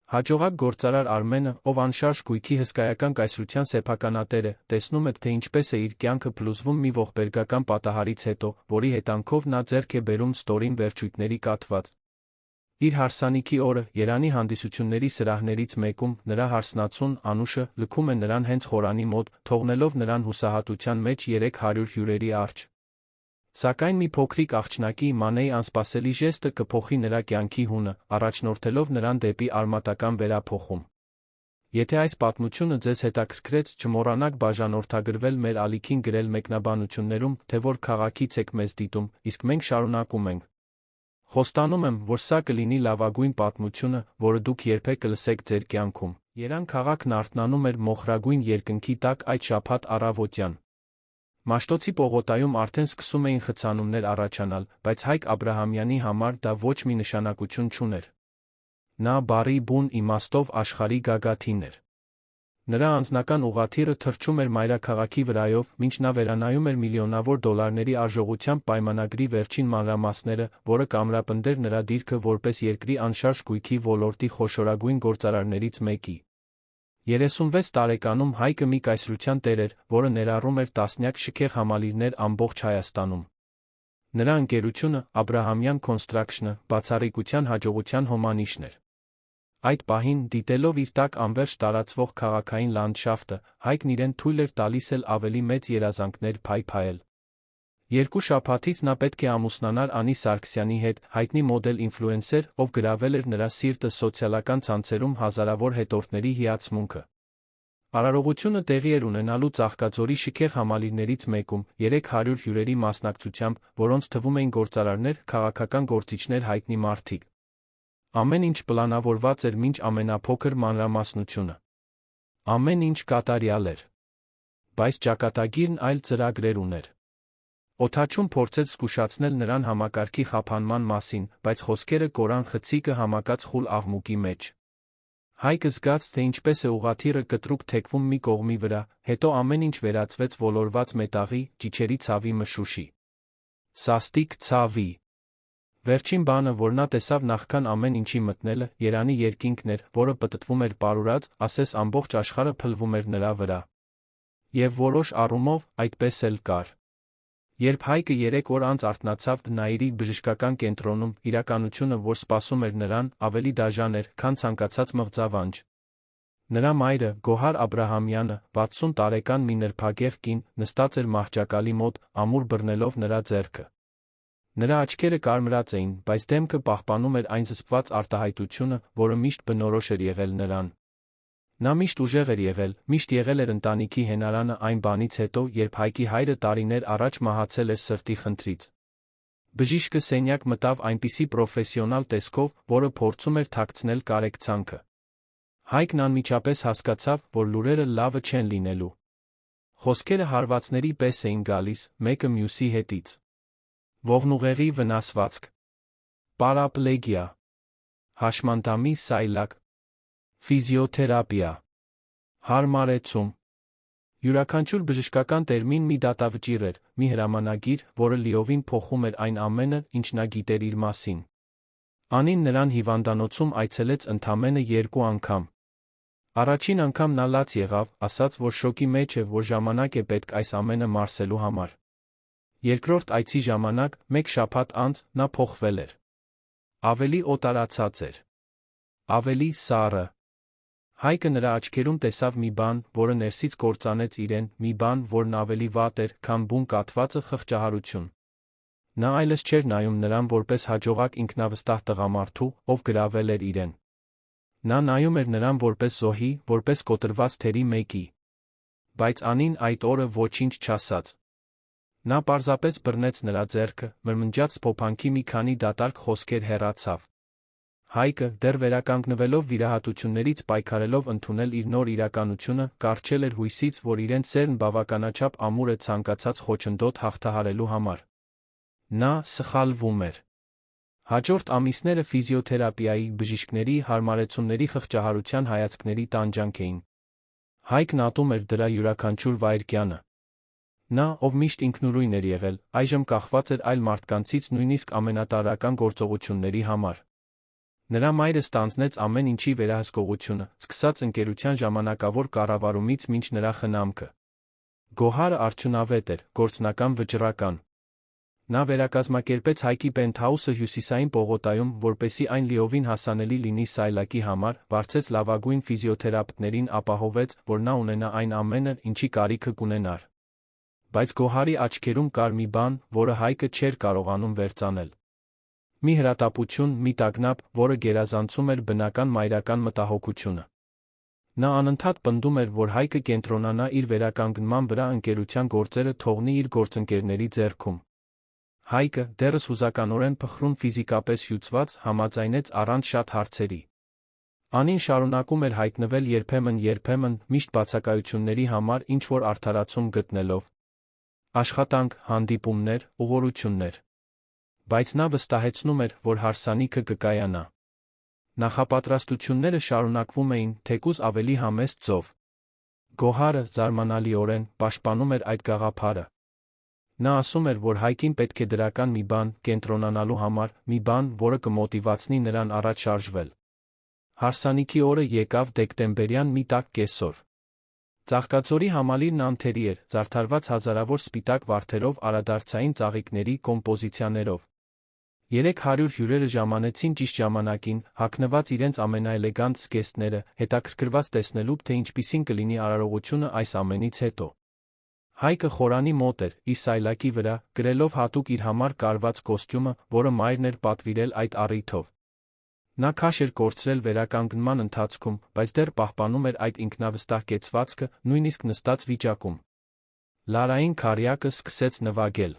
Հաջողակ գործարար Արմենը, ով անշարժ գույքի հսկայական կայսրության սեփականատեր է, տեսնում է, թե ինչպես է իր կյանքը փլուզվում մի ողբերգական պատահարից հետո, որի հետանքով նա ձեռք է բերում ստորին վերջույթների կաթված։ Իր հարսանիքի օրը, Երանի հանդիսությունների սրահներից մեկում, նրա հարսնացուն, Անուշը, լքում է նրան հենց խորանի մոտ, թողնելով նրան հուսահատության մեջ 300 հյուրերի առջ։ Սակայն մի փոքրիկ աղջնակի Մանեի անսպասելի ժեստը կփոխի նրա կյանքի հունը, առաջնորդելով նրան դեպի արմատական վերափոխում։ Եթե այս պատմությունը ձեզ հետաքրքրեց, չմոռանաք բաժանորդագրվել մեր ալիքին գրել մեկնաբանություններում, թե որ քաղաքից եք մեզ դիտում, իսկ մենք շարունակում ենք։ Խոստանում եմ, որ սա կլինի լավագույն պատմությունը, որը դուք երբեք կլսեք ձեր կյանքում։ Երան քաղաքն արթնանում էր մոխրագույն երկնքի տակ այդ շաբաթ առավոտյան։ Մաշտոցի պողոտայում արդեն սկսում էին խցանումներ առաջանալ, բայց Հայկ Աբրահամյանի համար դա ոչ մի նշանակություն չուներ։ Նա բառի բուն իմաստով աշխարհի գագաթին էր։ Նրա անձնական ուղղաթիռը թռչում էր մայրաքաղաքի վրայով, մինչ նա վերանայում էր միլիոնավոր դոլարների արժողությամբ պայմանագրի վերջին մանրամասները, որը կամրապնդեր նրա դիրքը որպես երկրի անշարժ գույքի ոլորտի խոշորագույն գործարարներից մեկի։ 36 տարեկանում Հայկը մի կայսրության տեր էր, որը ներառում էր տասնյակ շքեղ համալիրներ ամբողջ Հայաստանում։ Նրա ընկերությունը, Աբրահամյան Construction-ը, բացառիկության հաջողության հոմանիշն էր։ Այդ պահին, դիտելով իր տակ անվերջ տարածվող քաղաքային լանդշաֆտը, Հայկն իրեն թույլ էր տալիս էլ ավելի մեծ երազանքներ փայփայել։ 2 շաբաթից նա պետք է ամուսնանար Անի Սարգսյանի հետ, հայտնի մոդել ինֆլուենսեր, ով գրավել էր նրա սիրտը սոցիալական ցանցերում հազարավոր հետորդների հիացմունքը։ Արարողությունը տեղի էր ունենալու Ծաղկաձորի շքեղ համալիրներից մեկում, 300 հյուրերի մասնակցությամբ, որոնց թվում էին գործարարներ, քաղաքական գործիչներ, հայտնի մարդիկ։ Ամեն ինչ պլանավորված էր մինչ ամենափոքր մանրամասնությունը։ Ամեն ինչ կատարյալ էր։ Բայց ճակատագիրն այլ ծրագրեր ուներ։ Օդաչուն փորձեց զգուշացնել նրան համակարգի խափանման մասին, բայց խոսքերը կորան խցիկը համակած խուլ աղմուկի մեջ։ Հայկը զգաց, թե ինչպես է ուղղաթիռը կտրուկ թեքվում մի կողմի վրա, հետո ամեն ինչ վերածվեց ոլորված մետաղի, ճիչերի ցավի մշուշի։ Սաստիկ ցավի։ Վերջին բանը, որ նա տեսավ նախքան ամեն ինչի մտնելը, Երանի երկինքն էր, որը պտտվում էր պարուրած, ասես ամբողջ աշխարհը փլվում էր նրա վրա։ Եվ որոշ առումով, այդպես էլ կար։ Երբ Հայկը 3 օր անց արթնացավ Դնայիրի բժշկական կենտրոնում, իրականությունը, որ սպասում էր նրան, ավելի դաժան էր, քան ցանկացած մղձավանջ։ Նրա մայրը, Գոհար Աբրահամյանը, 60 տարեկան մի նրբագեղ կին, նստած էր մահճակալի մոտ, ամուր բռնելով նրա ձեռքը։ Նրա աչքերը կարմրած էին, բայց դեմքը պահպանում էր այն զսպված արտահայտությունը, որը միշտ բնորոշ էր եղել նրան։ Նա միշտ ուժեղ էր եղել, միշտ եղել էր ընտանիքի հենարանը այն բանից հետո, երբ Հայկի հայրը տարիներ առաջ մահացել էր սրտի խնդրից։ Բժիշկը սենյակ մտավ այնպիսի պրոֆեսիոնալ տեսքով, որը փորձում էր թաքցնել կարեկցանքը։ Հայկն անմիջապես հասկացավ, որ լուրերը լավը չեն լինելու։ Խոսքերը հարվածների պես էին գալիս, մեկը մյուսի հետից։ Ողնուղեղի վնասվածք, պարապլեգիա, հաշմանդամի սայլակ, ֆիզիոթերապիա, հարմարեցում։ Յուրաքանչյուր բժշկական տերմին մի դատավճիռ էր, մի հրամանագիր, որը լիովին փոխում էր այն ամենը, ինչ նա գիտեր իր մասին։ Անին նրան հիվանդանոցում այցելեց ընդամենը 2 անգամ։ Առաջին անգամ նա լաց եղավ, ասաց, որ շոկի մեջ է, որ ժամանակ է պետք այս ամենը մարսելու համար։ Երկրորդ այցի ժամանակ, 1 շաբաթ անց, նա փոխվել էր։ Ավելի օտարացած էր։ Ավելի սառը։ Հայկը նրա աչքերում տեսավ մի բան, որը ներսից կործանեց իրեն, մի բան, որն ավելի վատ էր, քան բուն կաթվածը խղճահարություն։ Նա այլս չէր նայում նրան որպես հաջողակ ինքնավստահ տղամարդու, ով գրավել էր իրեն։ Նա նայում էր նրան որպես զոհի, որպես կոտրված թերի մեկի։ Բայց Անին այդ օրը ոչինչ չասաց։ Նա պարզապես բռնեց նրա ձեռքը, մրմնջաց փոփանքի մի քանի դատարկ խոսքեր հեռացավ։ Հայկը, դեռ վերականգնվելով վիրահատություններից պայքարելով ընդունել իր նոր իրականությունը, կարճել էր հույսից, որ իրեն սերն բավականաչափ ամուր է ցանկացած խոչընդոտ հաղթահարելու համար։ Նա սխալվում էր։ Հաջորդ ամիսները ֆիզիոթերապիայի, բժիշկների, հարմարեցումների խղճահարության հայացքների տանջանք էին։ Հայկն ատում էր դրա յուրաքանչյուր վայրկյանը։ Նա, ով միշտ ինքնուրույն էր եղել, այժմ կախված էր այլ մարդկանցից նույնիսկ ամենատարրական գործողությունների համար։ Նրա մայրը ստանձնեց ամեն ինչի վերահսկողությունը, սկսած ընկերության ժամանակավոր կառավարումից մինչ նրա խնամքը։ Գոհարը արդյունավետ էր, գործնական վճռական։ Նա վերակազմակերպեց Հայկի Պենթհաուսը Հյուսիսային պողոտայում, որպեսզի այն լիովին հասանելի լինի Սայլակի համար, վարձեց լավագույն ֆիզիոթերապևտներին, ապահովեց, որ նա ունենա այն ամենը, ինչի կարիքը կունենար։ Բայց Գոհարի աչքերում կար մի բան, որը Հայկը չէր կարողանում վերծանել։ Մի հրատապություն, մի տագնապ, որը գերազանցում էր բնական մայրական մտահոգությունը։ Նա անընդհատ պնդում էր, որ Հայկը կենտրոնանա իր վերականգնման վրա, ընկերության գործերը թողնի իր գործընկերների ձեռքում։ Հայկը, դեռս հուզականորեն փխրուն ֆիզիկապես հյուծված, համաձայնեց առանց շատ հարցերի։ Անին շարունակում էր հայտնվել երբեմն, միշտ բացակայությունների համար ինչ-որ արդարացում գտնելով։ Աշխատանք, հանդիպումներ, ուղղորություններ։ Բայց նա վստահեցնում էր, որ հարսանիքը կկայանա։ Նախապատրաստությունները շարունակվում էին, թեկուզ ավելի համեստ ձով։ Գոհարը, զարմանալիորեն, պաշտպանում էր այդ գաղափարը։ Նա ասում էր, որ Հայկին պետք է դրական մի բան, կենտրոնանալու համար, մի բան, որը կմոտիվացնի նրան առաջ շարժվել։ Հարսանիքի օրը եկավ դեկտեմբերյան մի տաք կեսօր։ Ծաղկաձորի համալիրն անթերի էր, զարդարված հազարավոր սպիտակ վարդերով, արադարձային ծաղիկների կոմպոզիցիաներով։ 300 հյուրերը ժամանեցին ճիշտ ժամանակին, հագնված իրենց ամենաէլեգանտ զգեստները, հետաքրքրված տեսնելու, թե ինչպիսին կլինի արարողությունը այս ամենից հետո։ Հայկը խորանի մոտ էր, իր սայլակի վրա, կրելով հատուկ իր համար կարված կոստյումը, որը մայրն էր պատվիրել այդ առիթով։ Նա քաշ էր կորցրել վերականգնման ընթացքում, բայց դեռ պահպանում էր այդ ինքնավստահ կեցվածքը, նույնիսկ նստած վիճակում։ Լարային քառյակը սկսեց նվագել։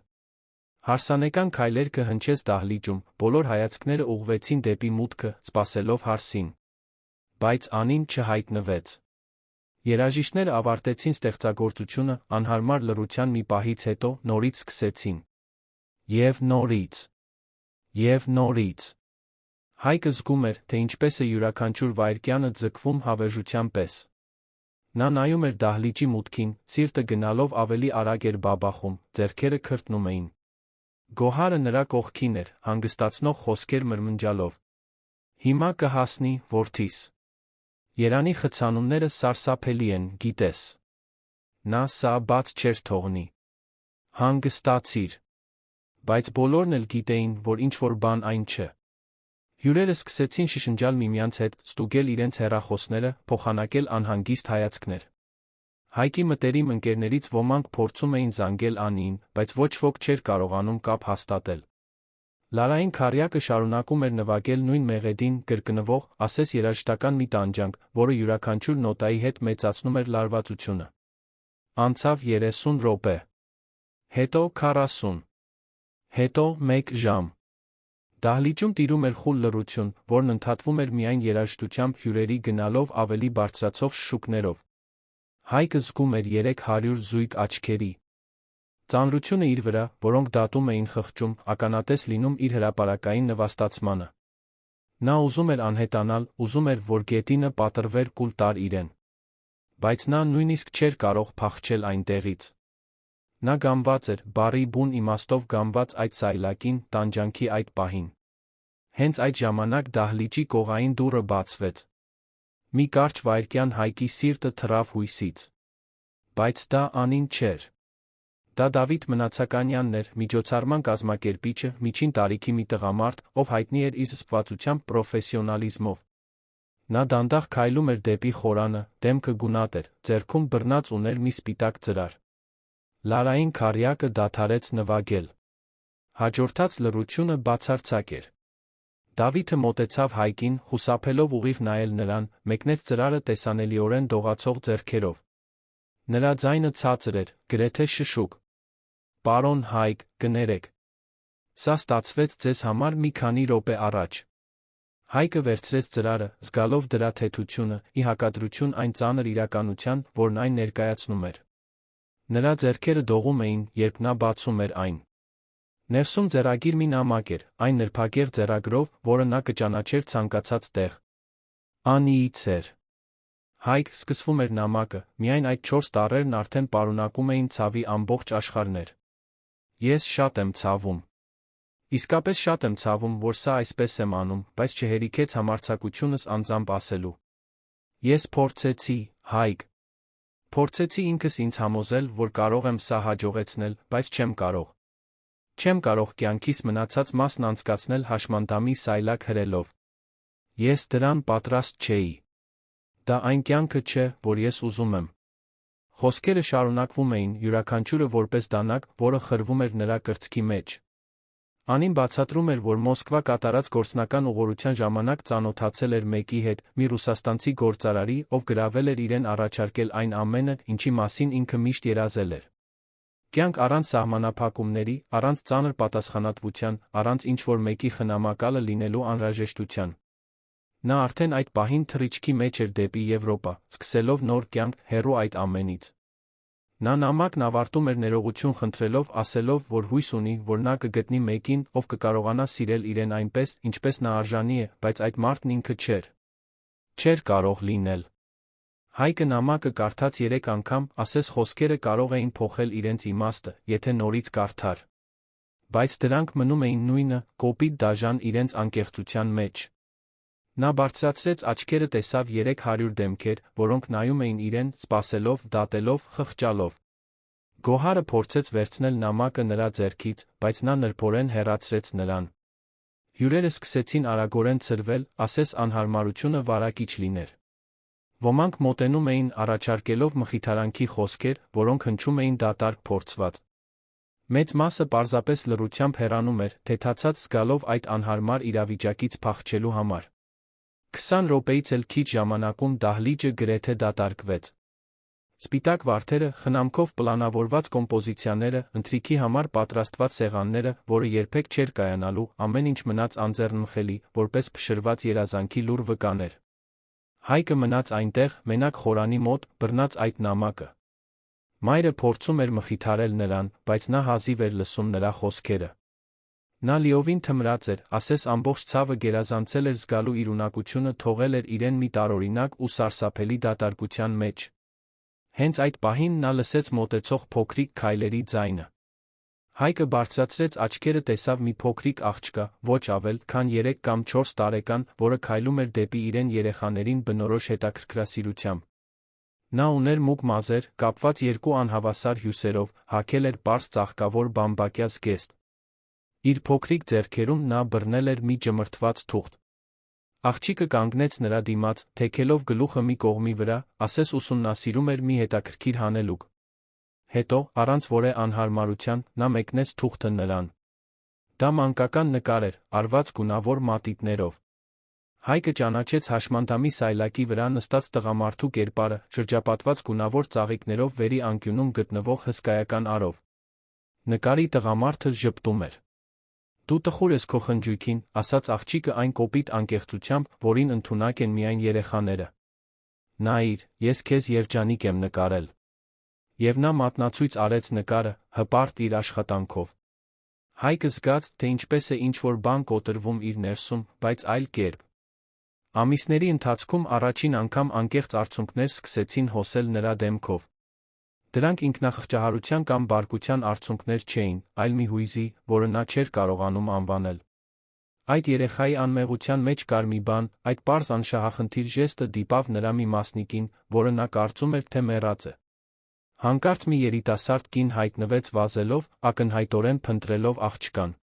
Հարսանեկան քայլերքը հնչեց դահլիճում, բոլոր հայացքները ուղղվեցին դեպի մուտքը, սպասելով հարսին։ Բայց Անին չհայտնվեց։ Երաժիշտները ավարտեցին ստեղծագործությունը, անհարմար լռության մի պահից հետո նորից սկսեցին։ Եվ նորից։ Հայկը զգում էր, թե ինչպես է յուրաքանչյուր վայրկյանը ձգվում հավերժության պես։ Նա նայում էր դահլիճի մուտքին, սիրտը գնալով ավելի արագ էր բաբախում, ձեռքերը քրտնում էին։ Գոհարը նրա կողքին էր, հանգստացնող խոսքեր մրմնջալով։ Հիմա կհասնի, որդիս։ Երանի խցանումները սարսափելի են, գիտես։ Նա սա բաց չէր թողնի։ Հանգստացիր։ Բայց բոլորն էլ գիտեին, որ ինչ-որ բան այն չէ։ Հյուրերը սկսեցին շշնջալ միմյանց հետ, ստուգել իրենց հեռախոսները, փոխանակել անհանգիստ հայացքներ։ Հայկի մտերիմ ընկերներից ոմանք փորձում էին զանգել Անիին, բայց ոչ ոք չէր կարողանում կապ հաստատել։ Լարային քառյակը շարունակում էր նվագել նույն մեղեդին, կրկնվող, ասես երաժշտական մի տանջանք, որը յուրաքանչյուր նոտայի հետ մեծացնում էր լարվածությունը։ Անցավ 30 րոպե։ Հետո 40։ Հետո 1 ժամ։ Դահլիճում տիրում էր խուլ լռություն, որն ընդհատվում էր միայն երաժշտությամբ, հյուրերի գնալով ավելի բարձրացող շշուկներով։ Հայկը զգում էր 300 զույգ աչքերի ծանրությունը իր վրա, որոնք դատում էին խղճում, ականատես լինում իր հրապարակային նվաստացմանը։ Նա ուզում էր անհետանալ, ուզում էր, որ գետինը պատռվեր կուլ տար իրեն։ Բայց նա նույնիսկ չէր կարող փախչել այնտեղից։ Նա գամված էր, բառի բուն իմաստով գամված այդ սայլակին, տանջանքի այդ պահին։ Հենց այդ ժամանակ դահլիճի կողային դուռը բացվեց։ Մի կարճ վայրկյան Հայկի սիրտը թռավ հույսից։ Բայց դա Անին չէր։ Դա Դավիթ Մնացականյանն էր, միջոցառման կազմակերպիչը, միջին տարիքի մի տղամարդ, ով հայտնի էր իր զբաղվածությամբ պրոֆեսիոնալիզմով։ Նա դանդաղ քայլում էր դեպի խորանը, դեմքը գունատ էր, ձեռքում բռնած ուներ մի սպիտակ ծրար։ Լարային քառյակը դադարեց նվագել։ Հաջորդած լռությունը բացարձակ էր։ Դավիթը մոտեցավ Հայկին, խուսափելով ուղիղ նայել նրան, մեկնեց ծրարը տեսանելիորեն դողացող ձեռքերով։ Նրա ձայնը ցածր էր, գրեթե շշուկ։ Պարոն Հայկ, կներեք։ Սա ստացվեց ձեզ համար մի քանի րոպե առաջ։ Հայկը վերցրեց ծրարը, զգալով դրա թեթությունը, ի հակադրություն այն ծանր իրականության, որն այն ներկայացնում էր։ Նրա ձեռքերը դողում էին, երբ նա բացում էր այն։ Ներսում ձեռագիր մի նամակ էր, այն նրբագեղ ձեռագրով, որը նա կճանաչեր ցանկացած տեղ։ Անիից էր։ Հայկ, սկսվում էր նամակը, միայն այդ 4 տառերն արդեն պարունակում էին ցավի ամբողջ աշխարհներ։ Ես շատ եմ ցավում։ Իսկապես շատ եմ ցավում, որ սա այսպես եմ անում, բայց չհերիքեց համարձակությունս անձամբ ասելու։ Ես փորձեցի, Հայկ։ Փորձեցի ինքս ինձ համոզել, որ կարող եմ սա հաջողեցնել, բայց չեմ կարող։ Չեմ կարող կյանքիս մնացած մասն անցկացնել հաշմանդամի սայլակ հրելով։ Ես դրան պատրաստ չէի։ Դա այն կյանքը չէ, որ ես ուզում եմ։ Խոսքերը շարունակվում էին, յուրաքանչյուրը որպես դանակ, որը խրվում էր նրա կրծքի մեջ։ Անին բացատրում էր, որ Մոսկվա կատարած գործնական ուղղորության ժամանակ ծանոթացել էր մեկի հետ, մի ռուսաստանցի գործարարի, ով գրավել էր իրեն առաջարկել այն ամենը, ինչի մասին ինքը միշտ երազել էր։ Կյանք առանց սահմանափակումների, առանց ծանր պատասխանատվության, առանց ինչ-որ մեկի խնամակալը լինելու անհրաժեշտության։ Նա արդեն այդ պահին թռիչքի մեջ էր դեպի Եվրոպա, սկսելով նոր կյանք, հեռու այդ ամենից։ Նա նամակն ավարտում էր ներողություն խնդրելով, ասելով, որ հույս ունի, որ նա կգտնի մեկին, ով կկարողանա սիրել իրեն այնպես, ինչպես նա արժանի է, բայց այդ մարդն ինքը չէր։ Չէր կարող լինել։ Հայկը նամակը կարդաց 3 անգամ, ասես խոսքերը կարող էին փոխել իրենց իմաստը, եթե նորից կարդար։ Բայց դրանք մնում էին նույնը, կոպիտ դաժան իրենց անկեղծության մեջ։ Նա բարձրացրեց աչքերը, տեսավ 300 դեմքեր, որոնք նայում էին իրեն, սպասելով, դատելով, խղճալով։ Գոհարը փորձեց վերցնել նամակը նրա ձեռքից, բայց նա նրբորեն հեռացրեց նրան։ Հյուրերը սկսեցին արագորեն ցրվել, ասես անհարմարությունը վարակիչ լիներ։ Ոմանք մոտենում էին, առաջարկելով մխիթարանքի խոսքեր, որոնք հնչում էին դատարկ փորձված։ Մեծ մասը պարզապես լռությամբ հեռանում էր, թեթացած զգալով այդ անհարմար իրավիճակից փախչելու համար։ 20 րոպեից էլ քիչ ժամանակում դահլիճը գրեթե դատարկվեց։ Սպիտակ վարդերը, խնամքով պլանավորված կոմպոզիցիաները, ընթրիքի համար պատրաստված սեղանները, որը երբեք չէր կայանալու, ամեն ինչ մնաց անձեռնմխելի, որպես փշրված երազանքի լուռ վկաներ։ Հայկը մնաց այնտեղ, մենակ խորանի մոտ, բռնած այդ նամակը։ Մայրը փորձում էր մխիթարել նրան, բայց նա հազիվ էր լսում նրա խոսքերը։ Նա լիովին թմրած էր, ասես ամբողջ ցավը գերազանցել էր զգալու իր ունակությունը, թողել էր իրեն մի տարօրինակ ու սարսափելի դատարկության մեջ։ Հենց այդ պահին նա լսեց մոտեցող փոքրիկ քայլերի ձայնը։ Հայկը բարձրացրեց աչքերը, տեսավ մի փոքրիկ աղջկա, ոչ ավել, քան 3 կամ 4 տարեկան, որը քայլում էր դեպի իրեն երեխաներին բնորոշ հետաքրքրասիրությամբ։ Նա ուներ մուգ մազեր, կապված 2 անհավասար հյուսերով, հագել էր պարզ ծաղկավոր բամբակյա զգեստ։ Իր փոքրիկ ձեռքերում նա բռնել էր մի ջմրթված թուղթ։ Աղջիկը կանգնեց նրա դիմաց, թեքելով գլուխը մի կողմի վրա, ասես ուսումնասիրում էր մի հետաքրքիր հանելուկ։ Հետո, առանց որե անհարմարության, նա մեկնեց թուղթը նրան։ Դա մանկական նկար էր, արված գունավոր մատիտներով։ Հայկը ճանաչեց հաշմանդամի սայլակի վրա նստած տղամարդու կերպարը, շրջապատված գունավոր ծաղիկներով վերի անկյունում գտնվող հսկայական արով։ Նկարի տղամարդը ժպտում էր։ Դու տխուր ես քո խնջույքին, ասաց աղջիկը այն կոպիտ անկեղծությամբ, որին ընդունակ են միայն երեխաները։ Նայիր, ես քեզ երջանիկ եմ նկարել։ Եվ նա մատնացույց արեց նկարը, հպարտ իր աշխատանքով։ Հայկը զգաց, թե ինչպես է ինչ-որ բան կոտրվում իր ներսում, բայց այլ կերպ։ Ամիսների ընթացքում առաջին անգամ անկեղծ արցունքներ սկսեցին հոսել նրա դեմքով։ Դրանք ինքնախղճահարության կամ բարկության արցունքներ չէին, այլ մի հույզի, որը նա չէր կարողանում անվանել։ Այդ երեխայի անմեղության մեջ կար մի բան, այդ պարզ անշահախնդիր ժեստը դիպավ նրա մի մասնիկին, որը նա կարծում էր, թե մեռած է։ Հանկարծ մի երիտասարդ կին հայտնվեց վազելով, ակնհայտորեն փնտրելով աղջկան։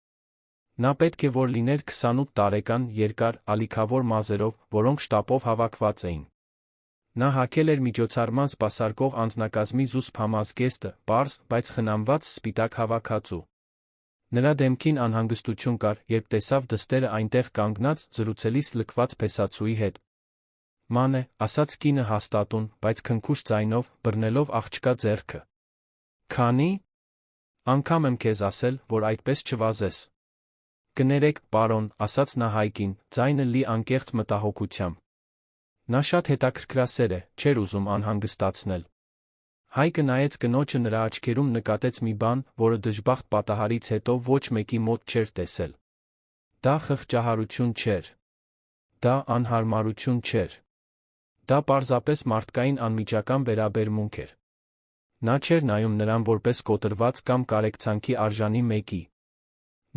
Նա պետք է որ լիներ 28 տարեկան, երկար, ալիքավոր մազերով, որոնք շտապով հավաքված էին։ Նա հագել էր միջոցառման սպասարկող անձնակազմի զուսպ համազգեստը, պարզ, բայց խնամված սպիտակ հավաքածու։ Նրա դեմքին անհանգստություն կար, երբ տեսավ դստերը այնտեղ կանգնած, զրուցելիս լքված փեսացուի հետ։ Ման է, ասաց կինը հաստատուն, բայց քնքուշ ձայնով, բռնելով աղջկա ձեռքը։ Քանի անգամ եմ քեզ ասել, որ այդպես չվազես։ Կներեք, պարոն, ասաց նա Հայկին, ձայնը լի անկեղծ մտահոգությամբ։ Նա շատ հետաքրքրասեր է, չէր ուզում անհանգստացնել։ Հայկը նայեց կնոջը, նրա աչքերում նկատեց մի բան, որը դժբախտ պատահարից հետո ոչ մեկի մոտ չէր տեսել։ Դա խղճահարություն չէր։ Դա անհարմարություն չէր։ Դա պարզապես մարդկային անմիջական վերաբերմունք էր։ Նա չէր նայում նրան որպես կոտրված կամ կարեկցանքի արժանի մեկի։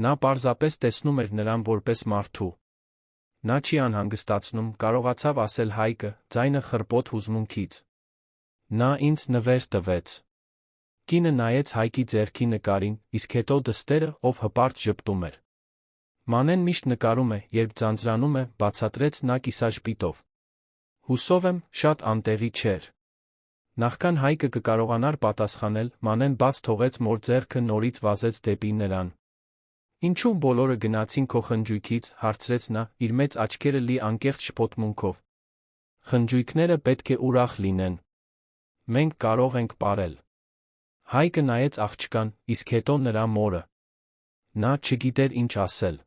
Նա պարզապես տեսնում էր նրան որպես մարդու։ Նա չի անհանգստացնում, կարողացավ ասել Հայկը, ձայնը խռպոտ հուզմունքից։ Նա ինձ նվեր տվեց։ Կինը նայեց Հայկի ձեռքի նկարին, իսկ հետո դստերը, ով հպարտ ժպտում էր։ Մանեն միշտ նկարում է, երբ ձանձրանում է, բացատրեց նա կիսաժպիտով։ Հուսով եմ, շատ անտեղի չէր։ Նախքան Հայկը կկարողանար պատասխանել, Մանեն բաց թողեց մոր ձեռքը նորից վազեց դեպի նրան։ Ինչու բոլորը գնացին քո խնջույքից, հարցրեց նա, իր մեծ աչքերը լի անկեղծ շփոթմունքով։ Խնջույքները պետք է ուրախ լինեն։ Մենք կարող ենք պարել։ Հայկը նայեց աղջկան, իսկ հետո նրա մորը։ Նա չգիտեր ինչ ասել։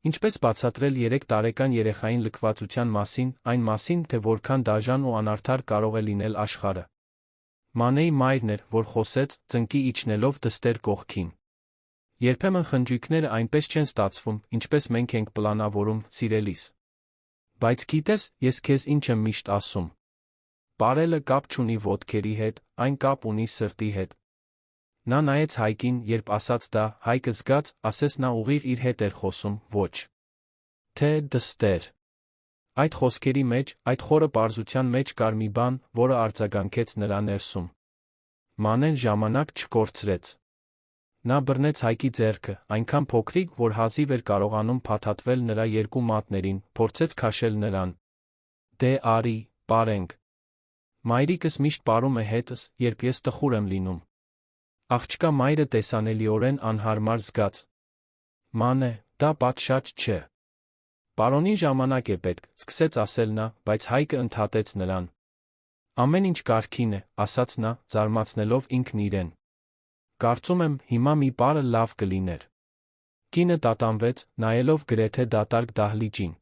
Ինչպես բացատրել 3 տարեկան երեխային լքվածության մասին, այն մասին, թե որքան դաժան ու անարդար կարող է լինել աշխարհը։ Մանեի մայրն էր, որ խոսեց, ծնկի իջնելով դստեր կողքին։ Երբեմն խնջույքները այնպես չեն ստացվում, ինչպես մենք ենք պլանավորում, սիրելիս։ Բայց գիտես, ես քեզ ինչ եմ միշտ ասում։ Պարելը կապ չունի ոտքերի հետ, այն կապ ունի սրտի հետ։ Նա նայեց Հայկին, երբ ասաց դա, Հայկը զգաց, ասես նա ուղիղ իր հետ էր խոսում, ոչ թե դստեր։ Այդ խոսքերի մեջ, այդ խորը պարզության մեջ կար մի բան, որը արձագանքեց նրա ներսում։ Մանեն ժամանակ չկորցրեց։ Նա բռնեց Հայկի ձեռքը, այնքան փոքրիկ, որ հազիվ էր կարողանում փաթաթվել նրա երկու մատներին, փորձեց քաշել նրան։ Դե արի, պարենք։ Մայրիկս միշտ պարում է հետս, երբ ես տխուր եմ լինում։ Աղջկա մայրը տեսանելիորեն անհարմար զգաց։ Մանե, դա պատշաճ չէ։ Պարոնին ժամանակ է պետք, սկսեց ասել նա, բայց Հայկը ընդհատեց նրան։ Ամեն ինչ կարգին է, ասաց նա, զարմացնելով ինքն իրեն։ Կարծում եմ, հիմա մի պարը լավ կլիներ։ Կինը տատանվեց, նայելով գրեթե դատարկ դահլիճին։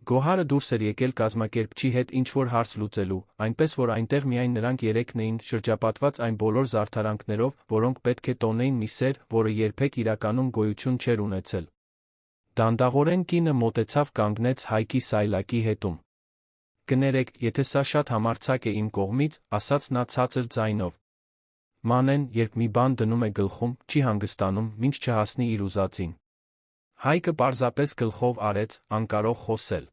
Գոհարը դուրս էր եկել կազմակերպչի հետ ինչ-որ հարց լուծելու, այնպես որ այնտեղ միայն նրանք երեքն էին, շրջապատված այն բոլոր զարդարանքներով, որոնք պետք է տոնեին մի սեր, որը երբեք իրականում գոյություն չէր ունեցել։ Դանդաղորեն կինը մոտեցավ կանգնեց Հայկի սայլակի հետում։ Կներեք, եթե սա շատ համարձակ է իմ կողմից, ասաց նա ցածր ձայնով։ Մանեն, երբ մի բան դնում է գլխում, չի հանգստանում, մինչ չհասնի իր ուզածին։ Հայկը պարզապես գլխով արեց, անկարող խոսել։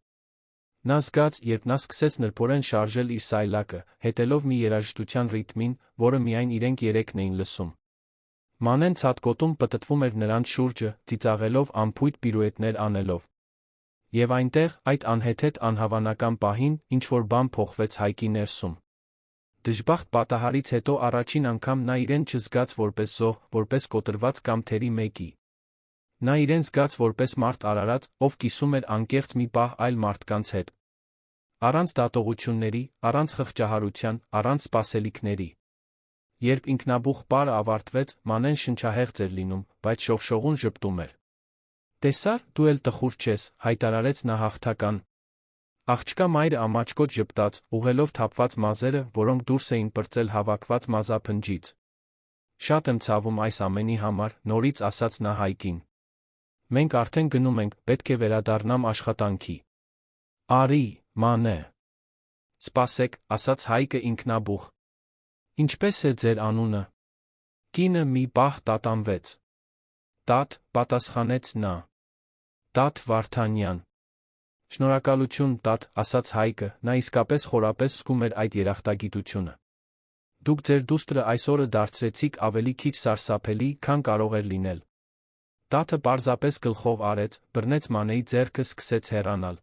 Նա զգաց, երբ նա սկսեց նրբորեն շարժել իր սայլակը, հետելով մի երաժշտության ռիթմին, որը միայն իրենք երեքն էին լսում։ Մանեն ցատկոտում պտտվում էր նրանց շուրջը, ծիծաղելով անփույթ պիրուետներ անելով։ Եվ այնտեղ, այդ անհեթեթ անհավանական պահին, ինչ-որ բան փոխվեց Հայկի ներսում։ Դժբախտ պատահարից հետո առաջին անգամ նա իրեն չզգաց որպես զոհ, որպես կոտրված կամ թերի մեկի։ Նա իրեն զգաց որպես մարդ արարած, ով կիսում էր անկեղծ մի պահ այլ մարդկանց հետ։ Առանց դատողությունների, առանց խղճահարության, առանց սպասելիքների։ Երբ ինքնաբուխ պարը ավարտվեց, Մանեն շնչահեղձ էր լինում, բայց շողշողուն ժպտում էր։ Տեսա՞ր, դու էլ տխուր չես, հայտարարեց նա հաղթական։ Աղջկա մայրը ամաչկոտ ժպտաց, ուղղելով թափված մազերը, որոնք դուրս էին պրծել հավաքված մազափնջից։ Շատ եմ ցավում այս ամենի համար, նորից ասաց նա Հայկին։ Մենք արդեն գնում ենք, պետք է վերադառնամ աշխատանքի։ Արի, Մանե։ Սպասեք, ասաց Հայկը ինքնաբուխ։ Ինչպես է ձեր անունը։ Կինը մի պահ տատանվեց։ Տատ, պատասխանեց նա։ Տատ Վարդանյան։ Շնորհակալություն, տատ, ասաց Հայկը, նա իսկապես խորապես զգում էր այդ երախտագիտությունը։ Դուք ձեր դուստրը այս օրը դարձրեցիք ավելի քիչ սարսափելի, քան կարող էր լինել։ Տատը պարզապես գլխով արեց, բռնեց Մանեի ձեռքը, սկսեց հեռանալ։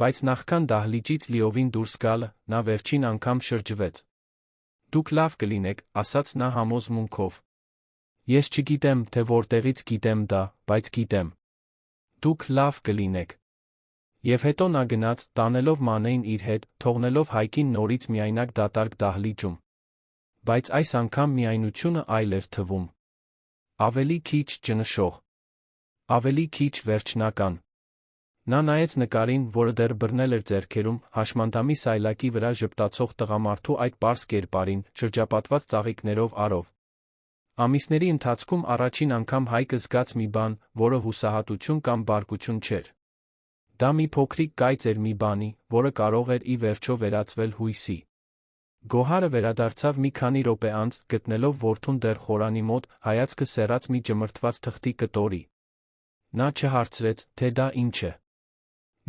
Բայց նախքան դահլիճից լիովին դուրս գալը, նա վերջին անգամ շրջվեց։ Դուք լավ կլինեք, ասաց նա համոզմունքով։ Ես չգիտեմ, թե որտեղից գիտեմ դա, բայց գիտեմ։ Դուք լավ կլինեք։ Եվ հետո նա գնաց, տանելով Մանեին իր հետ, թողնելով Հայկին նորից միայնակ դատարկ դահլիճում։ Բայց այս անգամ միայնությունը այլ էր թվում։ Ավելի քիչ ճնշող։ Ավելի քիչ վերջնական։ Նա նայեց նկարին, որը դեռ բռնել էր ձեռքերում, հաշմանդամի սայլակի վրա ժպտացող տղամարդու այդ պարզ կերպարին, շրջապատված ծաղիկներով արով։ Ամիսների ընթացքում առաջին անգամ Հայկը զգաց մի բան, որը հուսահատություն կամ բարկություն չէր։ Դա մի փոքրիկ կայծ էր մի բանի, որը կարող էր ի վերջո վերածվել հույսի։ Գոհարը վերադարձավ մի քանի րոպե անց, գտնելով որդուն դեռ խորանի մոտ, հայացքը սեռած մի ճմրթված թղթի կտորի։ Նա չհարցրեց, թե դա ինչ է։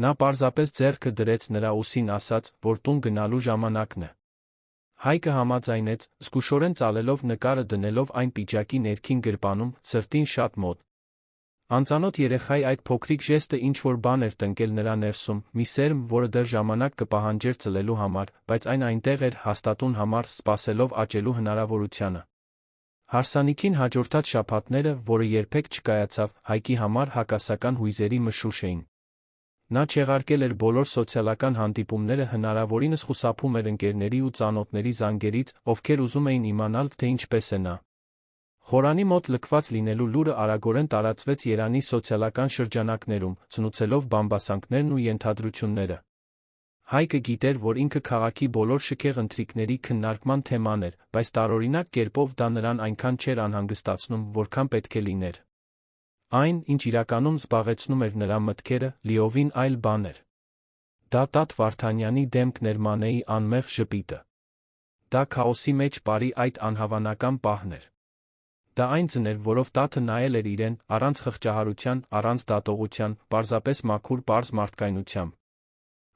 Նա պարզապես ձեռքը դրեց նրա ուսին, ասաց, որ տուն գնալու ժամանակն է։ Հայկը համաձայնեց, զգուշորեն ծալելով նկարը դնելով այն պիջակի ներքին գրպանում, սրտին շատ մոտ։ Անծանոթ երեխայի այդ փոքրիկ ժեստը ինչ-որ բան էր տնկել նրա ներսում, մի սերմ, որը դեռ ժամանակ կպահանջեր ծլելու համար, բայց այն այնտեղ էր հաստատուն համար, սպասելով աճելու հնարավորությանը։ Հարսանիքին հաջորդած շաբաթները, որը երբեք չկայացավ, Հայկի համար հակասական հույզերի մշուշ էին։ Նա չեղարկել էր բոլոր սոցիալական հանդիպումները, հնարավորինս խուսափում էր ընկերների ու ծանոթների զանգերից, ովքեր ուզում էին իմանալ, թե ինչպես է նա։ Խորանի մոտ լքված լինելու լուրը արագորեն տարածվեց Երանի սոցիալական շրջանակներում, ցնուցելով բամբասանքներն ու ենթադրությունները։ Հայկը գիտեր, որ ինքը քաղաքի բոլոր շքեղ ընթրիքների քննարկման թեման էր, բայց տարօրինակ կերպով դա նրան այնքան չէր անհանգստացնում, որքան պետք է լիներ։ Այն, ինչ իրականում զբաղեցնում էր նրա մտքերը, լիովին այլ բան էր։ Դա Տատ Վարդանյանի դեմքն էր, Մանեի անմեղ ժպիտը։ Դա քաոսի մեջ բարի այդ անհավանական պահն էր։ Դա այն ձն էր, որով Տաթը նայել էր իրեն, առանց խղճահարության, առանց դատողության, պարզապես մաքուր պարզ մարդկայնությամբ։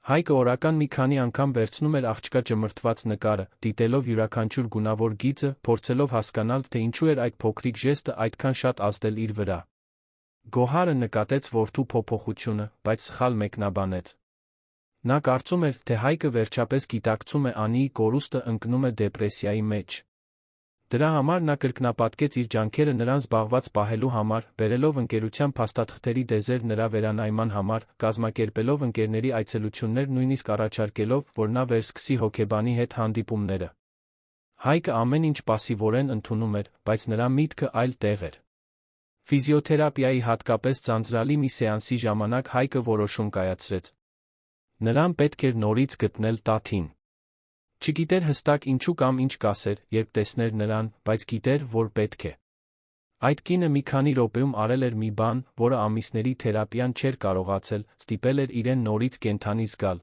Հայկը օրական մի քանի անգամ վերցնում էր աղջկա ճմրթված նկարը, դիտելով յուրաքանչյուր գունավոր գիծը, փորձելով հասկանալ, թե ինչու էր այդ փոքրիկ ժեստը այդքան շատ ազդել իր վրա։ Գոհարը նկատեց որդու փոփոխությունը, բայց սխալ մեկնաբանեց։ Նա կարծում էր, թե Հայկը վերջապես գիտակցում է Անիի կորուստը, ընկնում է դեպրեսիայի մեջ։ Դրա համար նա կրկնապատկեց իր ջանքերը նրան զբաղված պահելու համար, բերելով ընկերության փաստաթղթերի դեզեր նրա վերանայման համար, կազմակերպելով ընկերների այցելություններ, նույնիսկ առաջարկելով, որ նա վերսկսի հոգեբանի հետ հանդիպումները։ Հայկը ամեն ինչ պասիվորեն ընդունում էր, բայց նրա միտքը այլ տեղ էր։ Ֆիզիոթերապիայի հատկապես ձանձրալի մի սեանսի ժամանակ Հայկը որոշում կայացրեց։ Նրան պետք էր նորից գտնել Տաթին։ Չգիտեր հստակ ինչու կամ ինչ կասեր, երբ տեսներ նրան, բայց գիտեր, որ պետք է։ Այդ կինը մի քանի րոպեում արել էր մի բան, որը ամիսների թերապիան չէր կարողացել, ստիպել էր իրեն նորից կենդանի զգալ։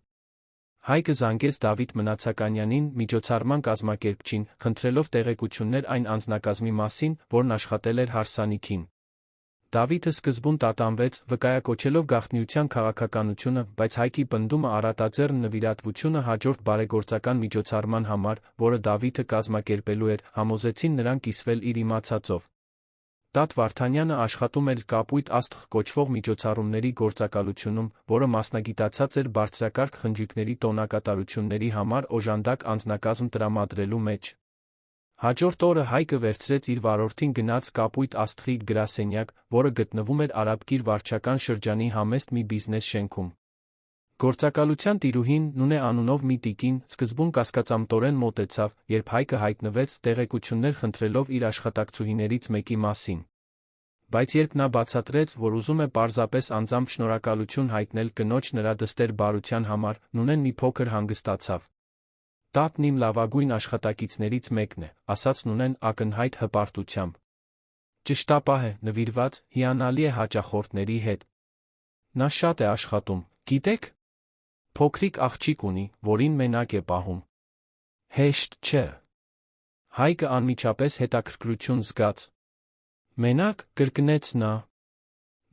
Հայկը զանգեց Դավիթ Մնացականյանին, միջոցառման կազմակերպչին, խնդրելով տեղեկություններ այն անձնակազմի մասին, որն աշխատել էր հարսանիքին։ Դավիթը սկզբում տատանվեց, վկայակոչելով գաղտնիության քաղաքականությունը, բայց Հայկի պնդումը առատաձեռն նվիրատվությունը հաջորդ բարեգործական միջոցառման համար, որը Դավիթը կազմակերպելու էր, համոզեցին նրան կիսվել իր իմացածով։ Տատ Վարդանյանը աշխատում էր Կապույտ Աստղ կոչվող միջոցառումների գործակալությունում, որը մասնագիտացած էր բարձրակարգ խնջույքների տոնակատարությունների համար օժանդակ անձնակազմ տրամադրելու մեջ։ Հաջորդ օրը Հայկը վերցրեց իր վարորդին, գնաց Կապույտ Աստղի գրասենյակ, որը գտնվում էր Արաբկիր վարչական շրջանի համեստ մի բիզնես շենքում։ Գործակալության տիրուհին, Նունե անունով մի տիկին, սկզբում կասկածամտորեն մոտեցավ, երբ Հայկը հայտնվեց, տեղեկություններ խնդրելով իր աշխատակցուհիներից մեկի մասին։ Բայց երբ նա բացատրեց, որ ուզում է պարզապես անձամբ շնորհակալություն հայտնել կնոջ նրա դստեր բարության համար, Նունեն մի փոքր հանգստացավ։ Տատն իմ լավագույն աշխատակիցներից մեկն է, ասաց Նունեն ակնհայտ հպարտությամբ։ Ճշտապահ է, նվիրված, հիանալի է հաճախորդների հետ։ Նա շատ է աշխատում, գիտեք։ Փոքրիկ աղջիկ ունի, որին մենակ է պահում։ Հեշտ չէ։ Հայկը անմիջապես հետաքրքրություն զգաց։ Մենակ, կրկնեց նա։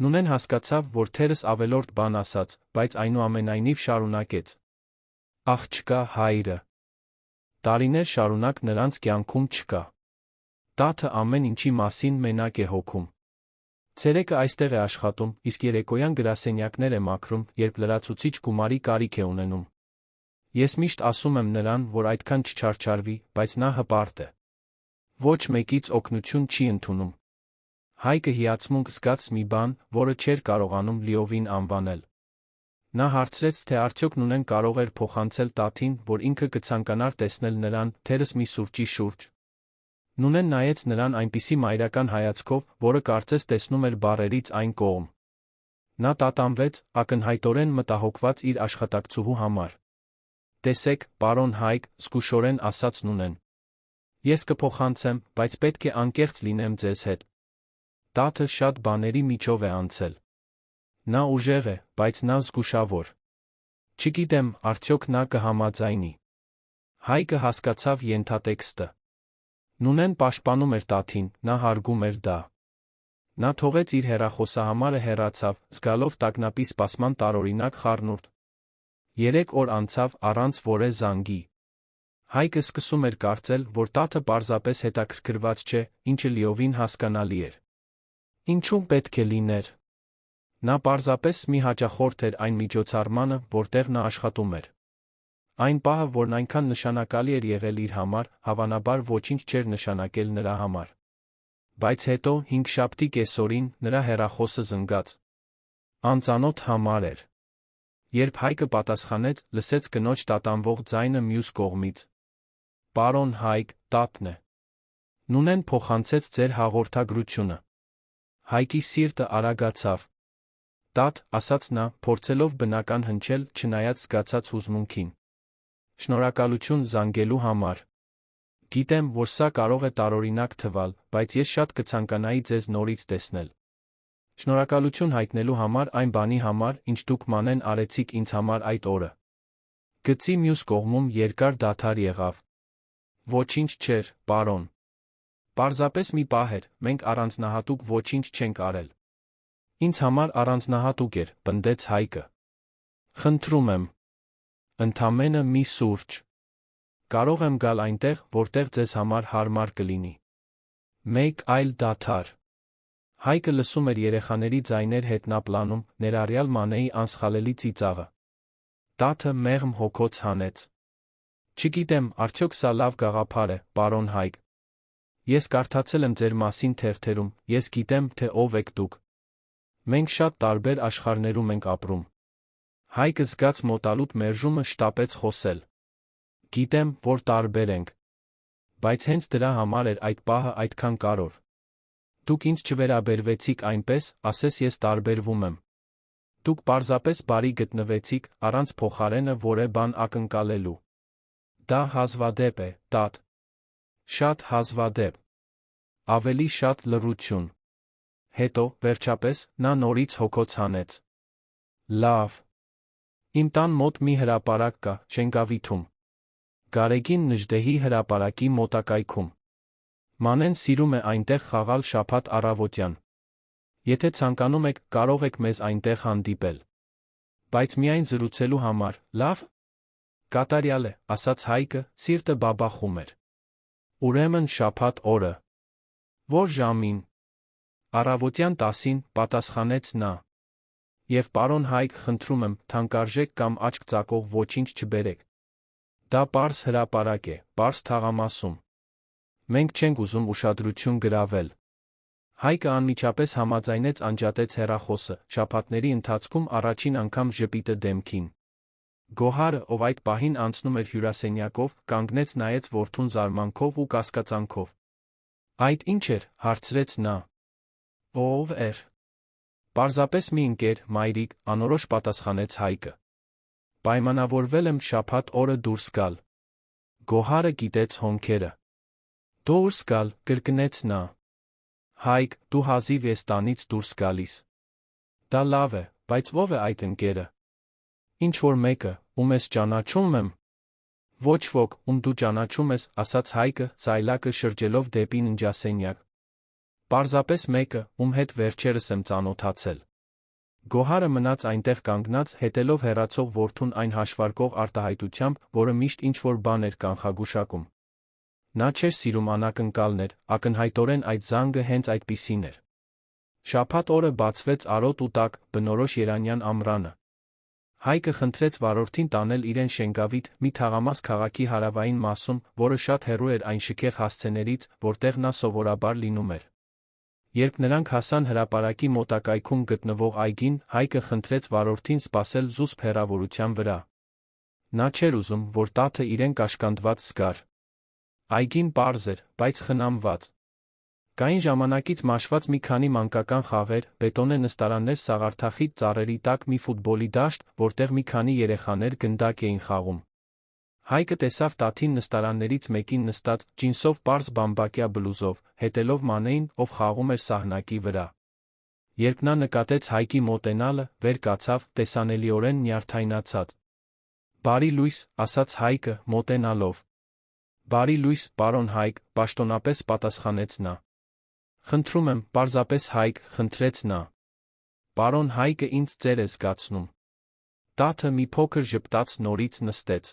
Նունեն հասկացավ, որ թերս ավելորդ բան ասաց, բայց այնուամենայնիվ շարունակեց։ Աղջկա հայրը տարիներ շարունակ նրանց կյանքում չկա։ Տաթը ամեն ինչի մասին մենակ է հոգում։ Ցերեկը այստեղ է աշխատում, իսկ երեկոյան գրասենյակներ է մաքրում, երբ լրացուցիչ գումարի կարիք է ունենում։ Ես միշտ ասում եմ նրան, որ այդքան չչարչարվի, բայց նա հպարտ է։ Ոչ մեկից օգնություն չի ընդունում։ Հայկը հիացմունք զգաց մի բան, որը չէր կարողանում լիովին անվանել։ Նա հարցրեց, թե արդյոք Նունեն կարող էր փոխանցել Տաթին, որ ինքը կցանկանար տեսնել նրան, թերս մի սուրճի շուրջ։ Նունեն նայեց նրան այնպիսի մայրական հայացքով, որը կարծես տեսնում էր բառերից այն կողմ։ Նա տատանվեց, ակնհայտորեն մտահոգված իր աշխատակցուհու համար։ Տեսեք, պարոն Հայկ, զգուշորեն ասաց Նունեն։ Ես կփոխանցեմ, բայց պետք է անկեղծ լինեմ ձեզ հետ։ Տաթը շատ բաների միջով է անցել։ Նա ուժեղ է, բայց նա զգուշավոր։ Չգիտեմ, արդյոք նա կհամաձայնի։ Հայկը հասկացավ ենթատեքստը։ Նունեն պաշտպանում էր տաթին, նա հարգում էր դա։ Նա թողեց իր հեռախոսահամարը հեռացավ, զգալով տագնապի սպասման տարօրինակ խառնուրդ։ 3 օր անցավ առանց որե զանգի։ Հայկը սկսում էր կարծել, որ տաթը պարզապես հետաքրքրված չէ, ինչը լիովին հասկանալի էր։ Ինչու պետք է լիներ։ Նա պարզապես մի հաճախորդ էր այն միջոցառմանը, որտեղ նա աշխատում էր։ Այն պահը, որն այնքան նշանակալի էր եղել իր համար, հավանաբար ոչինչ չէր նշանակել նրա համար։ Բայց հետո, հինգշաբթի կեսօրին, նրա հեռախոսը զնգաց։ Անծանոթ համար էր։ Երբ Հայկը պատասխանեց, լսեց կնոջ տատանվող ձայնը մյուս կողմից։ Պարոն Հայկ, տատն է։ Նունեն փոխանցեց ձեր հաղորդագրությունը։ Հայկի սիրտը արագացավ։ Տատ, ասաց նա, փորձելով բնական հնչել, չնայած զգացած հուզմունքին։ Շնորհակալություն զանգելու համար։ Գիտեմ, որ սա կարող է տարօրինակ թվալ, բայց ես շատ կցանկանայի ձեզ նորից տեսնել։ Շնորհակալություն հայտնելու համար այն բանի համար, ինչ դուք մանեն արեցիք ինձ համար այդ օրը։ Գծի մյուս կողմում երկար դադար եղավ։ Ոչինչ չէր, պարոն։ Պարզապես մի պահ էր, մենք առանձնահատուկ ոչինչ չենք արել։ Ինձ համար առանձնահատուկ էր, պնդեց Հայկը։ Խնդրում եմ։ Ընդամենը մի սուրճ։ Կարող եմ գալ այնտեղ, որտեղ ձեզ համար հարմար կլինի։ Մեկ այլ դադար։ Հայկը լսում էր երեխաների ձայներ հետնապլանում, ներառյալ Մանեի անսխալելի ծիծաղը։ Տաթը մեղմ հոգոց հանեց։ Չգիտեմ, արդյոք սա լավ գաղափար է, պարոն Հայկ։ Ես կարդացել եմ ձեր մասին թերթերում, ես գիտեմ, թե ով եք դուք։ Մենք շատ տարբեր աշխարհներում ենք ապրում։ Հայկը զգաց մոտալուտ մերժումը շտապեց խոսել։ Գիտեմ, որ տարբեր ենք։ Բայց հենց դրա համար էր այդ պահը այդքան կարևոր։ Դուք ինձ չվերաբերվեցիք այնպես, ասես ես տարբերվում եմ։ Դուք պարզապես բարի գտնվեցիք, առանց փոխարենը որևէ բան ակնկալելու։ Դա հազվադեպ է, տատ։ Շատ հազվադեպ։ Ավելի շատ լռություն։ Հետո, վերջապես, նա նորից հոգոց հանեց։ Լավ։ Իմ տան մոտ մի հրապարակ կա, Շենգավիթում։ Գարեգին Նժդեհի հրապարակի մոտակայքում։ Մանեն սիրում է այնտեղ խաղալ շաբաթ առավոտյան։ Եթե ցանկանում եք, կարող եք մեզ այնտեղ հանդիպել։ Բայց միայն զրուցելու համար, լավ։ Կատարյալ է, ասաց Հայկը, սիրտը բաբախում էր։ Ուրեմն շաբաթ օրը։ Որ ժամին։ Առավոտյան 10-ին, պատասխանեց նա։ Եվ պարոն Հայկ, խնդրում եմ, թանկարժեք կամ աչք ծակող ոչինչ չբերեք։ Դա պարզ հրապարակ է, պարզ թաղամասում։ Մենք չենք ուզում ուշադրություն գրավել։ Հայկը անմիջապես համաձայնեց, անջատեց հեռախոսը, շաբաթների ընթացքում առաջին անգամ ժպիտը դեմքին։ Գոհարը, ով այդ պահին անցնում էր հյուրասենյակով, կանգնեց նայեց որդուն զարմանքով ու կասկածանքով։ Այդ ինչ էր, հարցրեց նա։ Ով էր։ Պարզապես մի ընկեր, մայրիկ, անորոշ պատասխանեց Հայկը։ Պայմանավորվել եմ շաբաթ օրը դուրս գալ։ Գոհարը գիտեց հոնքերը։ Դուրս գալ, կրկնեց նա։ Հայկ, դու հազիվ ես տանից դուրս գալիս։ Դա լավ է, բայց ով է այդ ընկերը։ Ինչ որ մեկը, ում ես ճանաչում եմ։ Ոչ ոք, ում դու ճանաչում ես, ասաց Հայկը, սայլակը շրջելով դեպի ննջասենյակ։ Պարզապես մեկը, ում հետ վերջերս եմ ծանոթացել։ Գոհարը մնաց այնտեղ կանգնած, հետելով հեռացող որդուն այն հաշվարկող արտահայտությամբ, որը միշտ ինչ-որ բան էր կանխագուշակում։ Նա չէր սիրում անակնկալներ, ակնհայտորեն այդ զանգը հենց այդպիսին էր։ Շաբաթ օրը բացվեց արոտ ու տաք, բնորոշ երանյան ամռանը։ Հայկը խնդրեց վարորդին տանել իրեն Շենգավիթ, մի թաղամաս քաղաքի հարավային մասում, որը շատ հեռու էր այն շքեղ հասցեներից, որտեղ նա սովորաբար լինում էր։ Երբ նրանք հասան հրապարակի մոտակայքում գտնվող այգին, Հայկը խնդրեց վարորդին սպասել զուսպ հեռավորության վրա։ Նա չէր ուզում, որ տաթը իրեն կաշկանդված զգար։ Այգին պարզ էր, բայց խնամված։ Կային ժամանակից մաշված մի քանի մանկական խաղեր, բետոնե նստարաններ սաղարթախիտ ծառերի տակ մի ֆուտբոլի դաշտ, որտեղ մի քանի երեխաներ գնդակ էին խաղում։ Հայկը տեսավ տաթին նստարաններից մեկին նստած, ջինսով պարզ բամբակյա բլուզով, հետելով Մանեին, ով խաղում էր սահնակի վրա։ Երբ նա նկատեց Հայկի մոտենալը, վեր կացավ, տեսանելիորեն նյարդայնացած։ Բարի լույս, ասաց Հայկը, մոտենալով։ Բարի լույս, պարոն Հայկ, պաշտոնապես պատասխանեց նա։ Խնդրում եմ, պարզապես Հայկ, խնդրեց նա։ Պարոն Հայկը ինձ ծեր է զգացնում։ Տաթը մի փոքր ժպտաց նորից նստեց։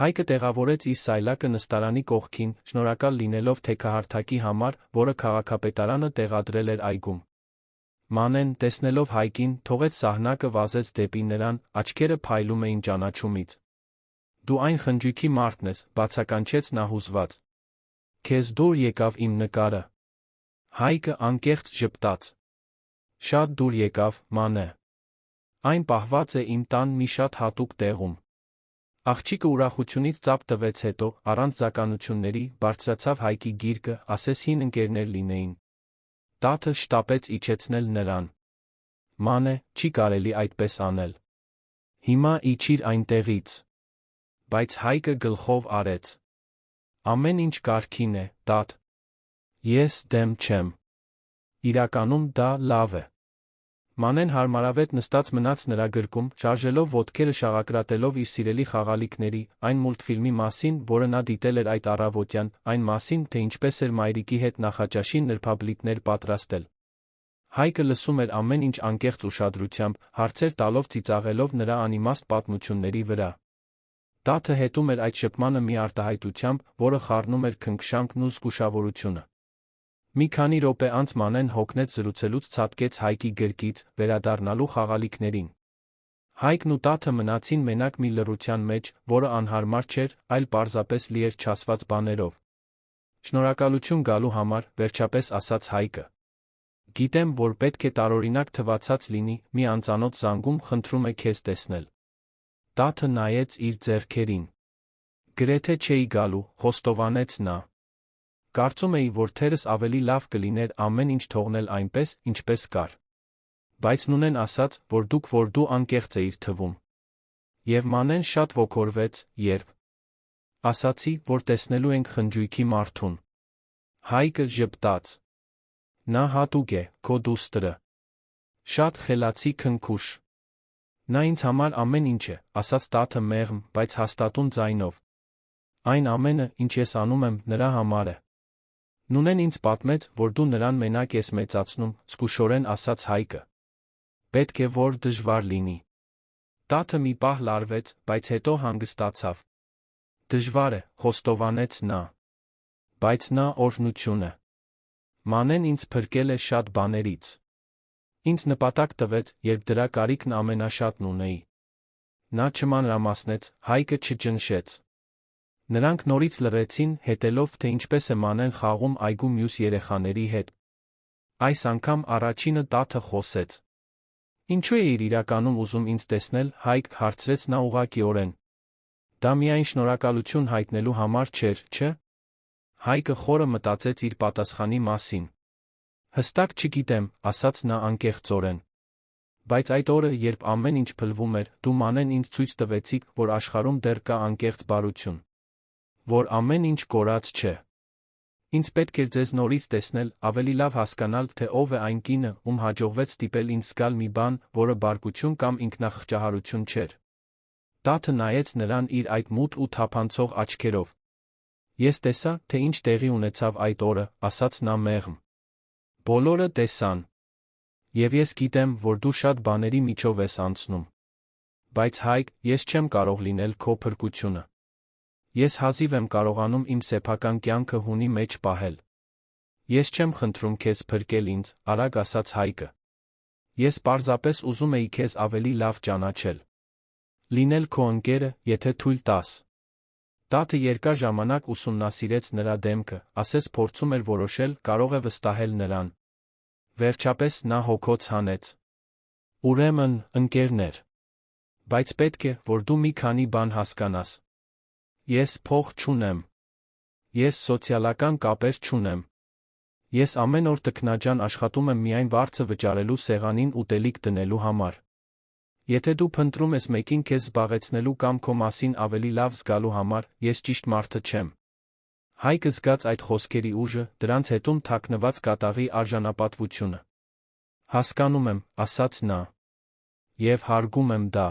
Հայկը տեղավորեց իր սայլակը նստարանի կողքին, շնորհակալ լինելով թեքահարթակի համար, որը քաղաքապետարանը տեղադրել էր այգում։ Մանեն, տեսնելով Հայկին, թողեց սահնակը վազեց դեպի նրան, աչքերը փայլում էին ճանաչումից։ Դու այն խնջույքի մարդն ես, բացականչեց նա հուզված։ Քեզ դուր եկավ իմ նկարը։ Հայկը անկեղծ ժպտաց։ Շատ դուր եկավ, Մանե։ Այն պահված է իմ տան մի շատ հատուկ տեղում։ Աղջիկը ուրախությունից ծափ տվեց, հետո, առանց զականությունների, բարձրացավ Հայկի գիրկը, ասես հին ընկերներ լինեին։ Տաթը շտապեց իջեցնել նրան։ Մանե, չի կարելի այդպես անել։ Հիմա իջիր այնտեղից։ Բայց Հայկը գլխով արեց։ Ամեն ինչ կարգին է, Տաթ։ Ես դեմ չեմ։ Իրականում դա լավ է։ Մանեն հարմարավետ նստած մնաց նրա գրկում, շարժելով ոտքերը շաղակրատելով իր սիրելի խաղալիքների, այն մուլտֆիլմի մասին, որը նա դիտել էր այդ առավոտյան, այն մասին, թե ինչպես էր մայրիկի հետ նախաճաշին նրբաբլիթներ պատրաստել։ Հայկը լսում էր ամեն ինչ անկեղծ ուշադրությամբ, հարցեր տալով ծիծաղելով նրա անիմաստ պատմությունների վրա։ Տաթը հետում էր այդ շփմանը մի արտահայտությամբ, որը խառնում էր քնքշանքն ու զգուշավորությունը։ Մի քանի րոպե անց Մանեն հոգնեց զրուցելուց ցատկեց Հայկի գրկից, վերադառնալու խաղալիքներին։ Հայկն ու Տաթը մնացին մենակ մի լռության մեջ, որը անհարմար չէր, այլ պարզապես լի էր չասված բաներով։ Շնորհակալություն գալու համար, վերջապես ասաց Հայկը։ Գիտեմ, որ պետք է տարօրինակ թվացած լինի, մի անծանոթ զանգում խնդրում է քեզ տեսնել։ Տաթը նայեց իր ձեռքերին։ Գրեթե չէի գալու, խոստովանեց նա։ Կարծում էի, որ թերս ավելի լավ կլիներ ամեն ինչ թողնել այնպես, ինչպես կար։ Բայց Նունեն ասաց, որ դու անկեղծ էիր թվում։ Եվ Մանեն շատ ոգորվեց, երբ ասացի, որ տեսնելու ենք խնջույքի մարդուն։ Հայկը ժպտաց։ Նա հատուկ է, քո դուստրը։ Շատ խելացի քնքուշ։ Նա ինձ համար ամեն ինչ է, ասաց Տաթը մեղմ, բայց հաստատուն ձայնով։ Այն ամենը, ինչ ես անում եմ, նրա համար է։ Նունեն ինձ պատմեց, որ դու նրան մենակ ես մեծացնում, զգուշորեն ասաց Հայկը։ Պետք է որ դժվար լինի։ Տաթը մի պահ լարվեց, բայց հետո հանգստացավ։ Դժվար է, խոստովանեց նա։ Բայց նա օրհնություն է։ Մանեն ինձ փրկել է շատ բաներից։ Ինձ նպատակ տվեց, երբ դրա կարիքն ամենաշատն ունեի։ Նա չմանրամասնեց, Հայկը չճնշեց։ Նրանք նորից լռեցին, հետելով, թե ինչպես է Մանեն խաղում այգու մյուս երեխաների հետ։ Այս անգամ առաջինը Տաթը խոսեց։ Ինչու էիր իրականում ուզում ինձ տեսնել, Հայկ, հարցրեց նա ուղղակիորեն։ Դա միայն շնորհակալություն հայտնելու համար չէր, չէ՞։ Հայկը խորը մտածեց իր պատասխանի մասին։ Հստակ չգիտեմ, ասաց նա անկեղծորեն։ Բայց այդ օրը, երբ ամեն ինչ փլվում էր, դու Մանեն ինձ ցույց տվեցիք, որ աշխարհում դեռ կա անկեղծ բարություն։ Որ ամեն ինչ կորած չէ։ Ինձ պետք էր ձեզ նորից տեսնել, ավելի լավ հասկանալ, թե ով է այն կինը, ում հաջողվեց ստիպել ինձ զգալ մի բան, որը բարկություն կամ ինքնախղճահարություն չէր։ Տաթը նայեց նրան իր այդ մութ ու թափանցող աչքերով։ Ես տեսա, թե ինչ տեղի ունեցավ այդ օրը, ասաց նա մեղմ։ Բոլորը տեսան։ Եվ ես գիտեմ, որ դու շատ բաների միջով ես անցնում։ Բայց Հայկ, ես չեմ կարող լինել քո փրկությունը։ Ես հազիվ եմ կարողանում իմ սեփական կյանքը հունի մեջ պահել։ Ես չեմ խնդրում քեզ փրկել ինձ, արագ ասաց Հայկը։ Ես պարզապես ուզում էի քեզ ավելի լավ ճանաչել։ Լինել քո ընկերը, եթե թույլ տաս։ Տաթը երկար ժամանակ ուսումնասիրեց նրա դեմքը, ասես փորձում էր որոշել, կարող է վստահել նրան։ Վերջապես նա հոգոց հանեց։ Ուրեմն, ընկերներ։ Բայց պետք է, որ դու մի քանի բան հասկանաս։ Ես փող չունեմ։ Ես սոցիալական կապեր չունեմ։ Ես ամեն օր տքնաջան աշխատում եմ միայն վարձը վճարելու սեղանին ուտելիք դնելու համար։ Եթե դու փնտրում ես մեկին քեզ զբաղեցնելու կամ քո մասին ավելի լավ զգալու համար, ես ճիշտ մարդը չեմ։ Հայկը զգաց այդ խոսքերի ուժը, դրանց հետում թաքնված կատաղի արժանապատվությունը։ Հասկանում եմ, ասաց նա։ Եվ հարգում եմ դա։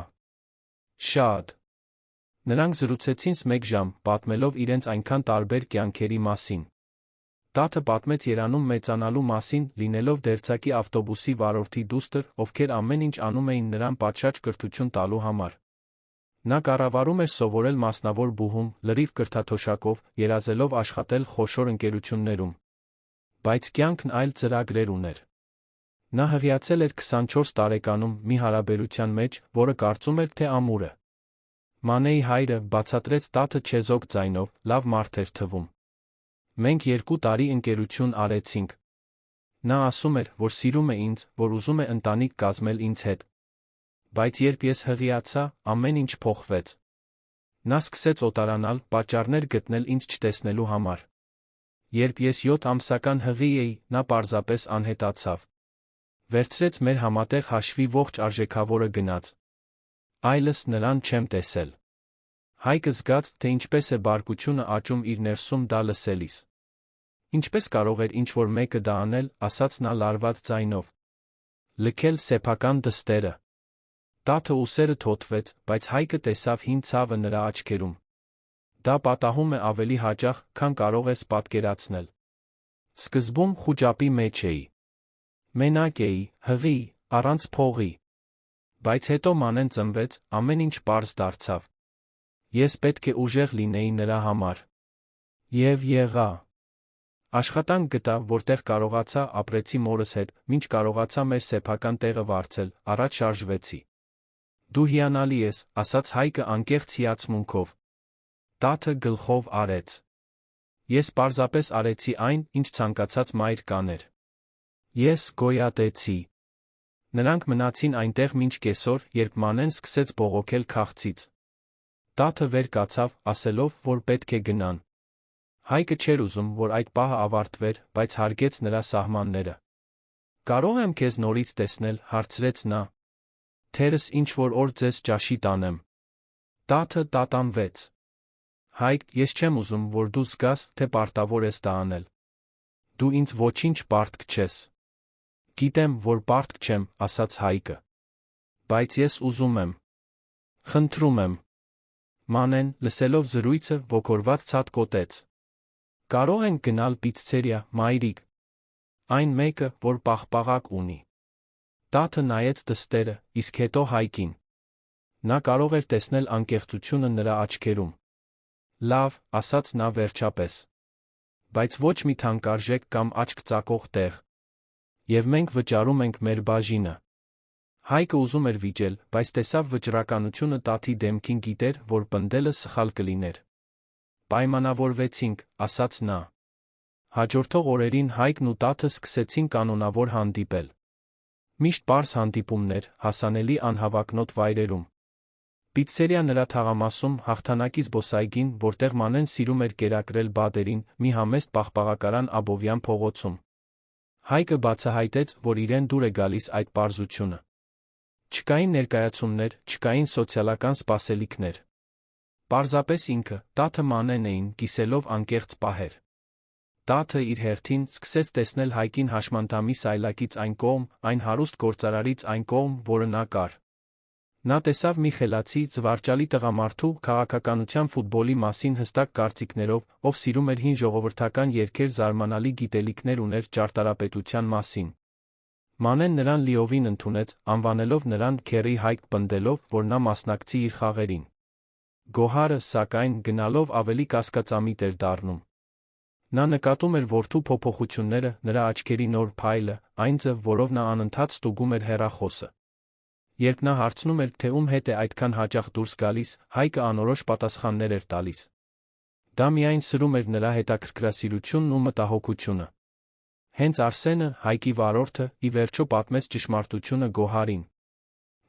Շատ։ Նրանք զրուցեցին մեկ ժամ, պատմելով իրենց այնքան տարբեր կյանքերի մասին։ Տաթը պատմեց Երանում մեծանալու մասին, լինելով դերձակի ավտոբուսի վարորդի դուստր, ովքեր ամեն ինչ անում էին նրան պատշաճ կրթություն տալու համար։ Նա կառավարում էր սովորել մասնավոր բուհում, լրիվ կրթաթոշակով, երազելով աշխատել խոշոր ընկերություններում։ Բայց կյանքն այլ ծրագրեր ուներ։ Նա հղիացել էր 24 տարեկանում մի հարաբերության մեջ, որը կարծում էր, թե ամուր է։ Մանեի հայրը բացատրեց տաթը չեզոք ձայնով, լավ մարդ էր թվում։ Մենք 2 տարի ընկերություն արեցինք։ Նա ասում էր, որ սիրում է ինձ, որ ուզում է ընտանիք կազմել ինձ հետ։ Բայց երբ ես հղիացա, ամեն ինչ փոխվեց։ Նա սկսեց օտարանալ, պատճառներ գտնել ինձ չտեսնելու համար։ Երբ ես 7 ամսական հղի էի, նա պարզապես անհետացավ։ Վերցրեց մեր համատեղ հաշվի ողջ արժեքավորը գնաց։ Այլս նրան չեմ տեսել։ Հայկը զգաց, թե ինչպես է բարկությունը աճում իր ներսում դա լսելիս։ Ինչպես կարող էր ինչ-որ մեկը դա անել, ասաց նա լարված ձայնով։ Լքել սեփական դստերը։ Տաթը ուսերը թոթվեց, բայց Հայկը տեսավ հին ցավը նրա աչքերում։ Դա պատահում է ավելի հաճախ, քան կարող ես պատկերացնել։ Սկզբում խուճապի մեջ էի։ Մենակ էի, հղի, առանց փողի։ Բայց հետո Մանեն ծնվեց, ամեն ինչ պարզ դարձավ։ Ես պետք է ուժեղ լինեի նրա համար։ Եվ եղա։ Աշխատանք գտա, որտեղ կարողացա, ապրեցի մորս հետ, մինչ կարողացա մեր սեփական տեղը վարձել, առաջ շարժվեցի։ Դու հիանալի ես, ասաց Հայկը անկեղծ հիացմունքով։ Տաթը գլխով արեց։ Ես պարզապես արեցի այն, ինչ ցանկացած մայր կաներ։ Ես գոյատեցի։ Նրանք մնացին այնտեղ մինչ կեսօր, երբ Մանեն սկսեց բողոքել քաղցից։ Տաթը վեր կացավ, ասելով, որ պետք է գնան։ Հայկը չէր ուզում, որ այդ պահը ավարտվեր, բայց հարգեց նրա սահմանները։ Կարող եմ քեզ նորից տեսնել, հարցրեց նա։ Թերս ինչ-որ օր ձեզ ճաշի տանեմ։ Տաթը տատանվեց։ Հայկ, ես չեմ ուզում, որ դու զգաս, թե պարտավոր ես դա անել։ Դու ինձ ոչինչ պարտք չես։ Գիտեմ, որ պարտք չեմ, ասաց Հայկը։ Բայց ես ուզում եմ։ Խնդրում եմ։ Մանեն, լսելով զրույցը, ոգորված ցատկոտեց։ Կարող ենք գնալ պիցցերիա, մայրիկ։ Այն մեկը, որ պաղպաղակ ունի։ Տաթը նայեց դստերը, իսկ հետո Հայկին։ Նա կարող էր տեսնել անկեղծությունը նրա աչքերում։ Լավ, ասաց նա վերջապես։ Բայց ոչ մի թանկարժեք կամ աչք ծակող տեղ։ Եվ մենք վճարում ենք մեր բաժինը։ Հայկը ուզում էր վիճել, բայց տեսավ վճռականությունը տաթի դեմքին, գիտեր, որ պնդելը սխալ կլիներ։ Պայմանավորվեցինք, ասաց նա։ Հաջորդող օրերին Հայկն ու տաթը սկսեցին կանոնավոր հանդիպել։ Միշտ պարզ հանդիպումներ, հասանելի անհավակնոտ վայրերում։ Պիցցերիա նրա թաղամասում, հաղթանակի զբոսայգին, որտեղ Մանեն սիրում էր կերակրել բադերին, մի համեստ պաղպաղակարան Աբովյան փողոցում։ Հայկը բացահայտեց, որ իրեն դուր է գալիս այդ պարզությունը։ Չկային ներկայացումներ, չկային սոցիալական սպասելիքներ։ Պարզապես ինքը, տաթը Մանեն էին, կիսելով անկեղծ պահեր։ Տաթը իր հերթին սկսեց տեսնել Հայկին հաշմանդամի սայլակից այն կողմ, այն հարուստ գործարարից այն կողմ, որը նա կար։ Նա տեսավ մի խելացի, զվարճալի տղամարդու, քաղաքականության, ֆուտբոլի մասին հստակ կարծիքներով, ով սիրում էր հին ժողովրդական երգեր, զարմանալի գիտելիքներ ուներ ճարտարապետության մասին։ Մանեն նրան լիովին ընդունեց, անվանելով նրան քերի Հայկ, պնդելով, որ նա մասնակցի իր խաղերին։ Գոհարը, սակայն, գնալով ավելի կասկածամիտ էր դառնում։ Նա նկատում էր որդու փոփոխությունները, նրա աչքերի նոր փայլը, այն ձև, որով նա անընդհատ ստուգում էր հեռախոսը։ Երբ նա հարցնում էր, թե ում հետ է այդքան հաճախ դուրս գալիս, Հայկը անորոշ պատասխաններ էր տալիս։ Դա միայն սրում էր նրա հետաքրքրասիրությունն ու մտահոգությունը։ Հենց Արսենը, Հայկի վարորդը, ի վերջո պատմեց ճշմարտությունը Գոհարին։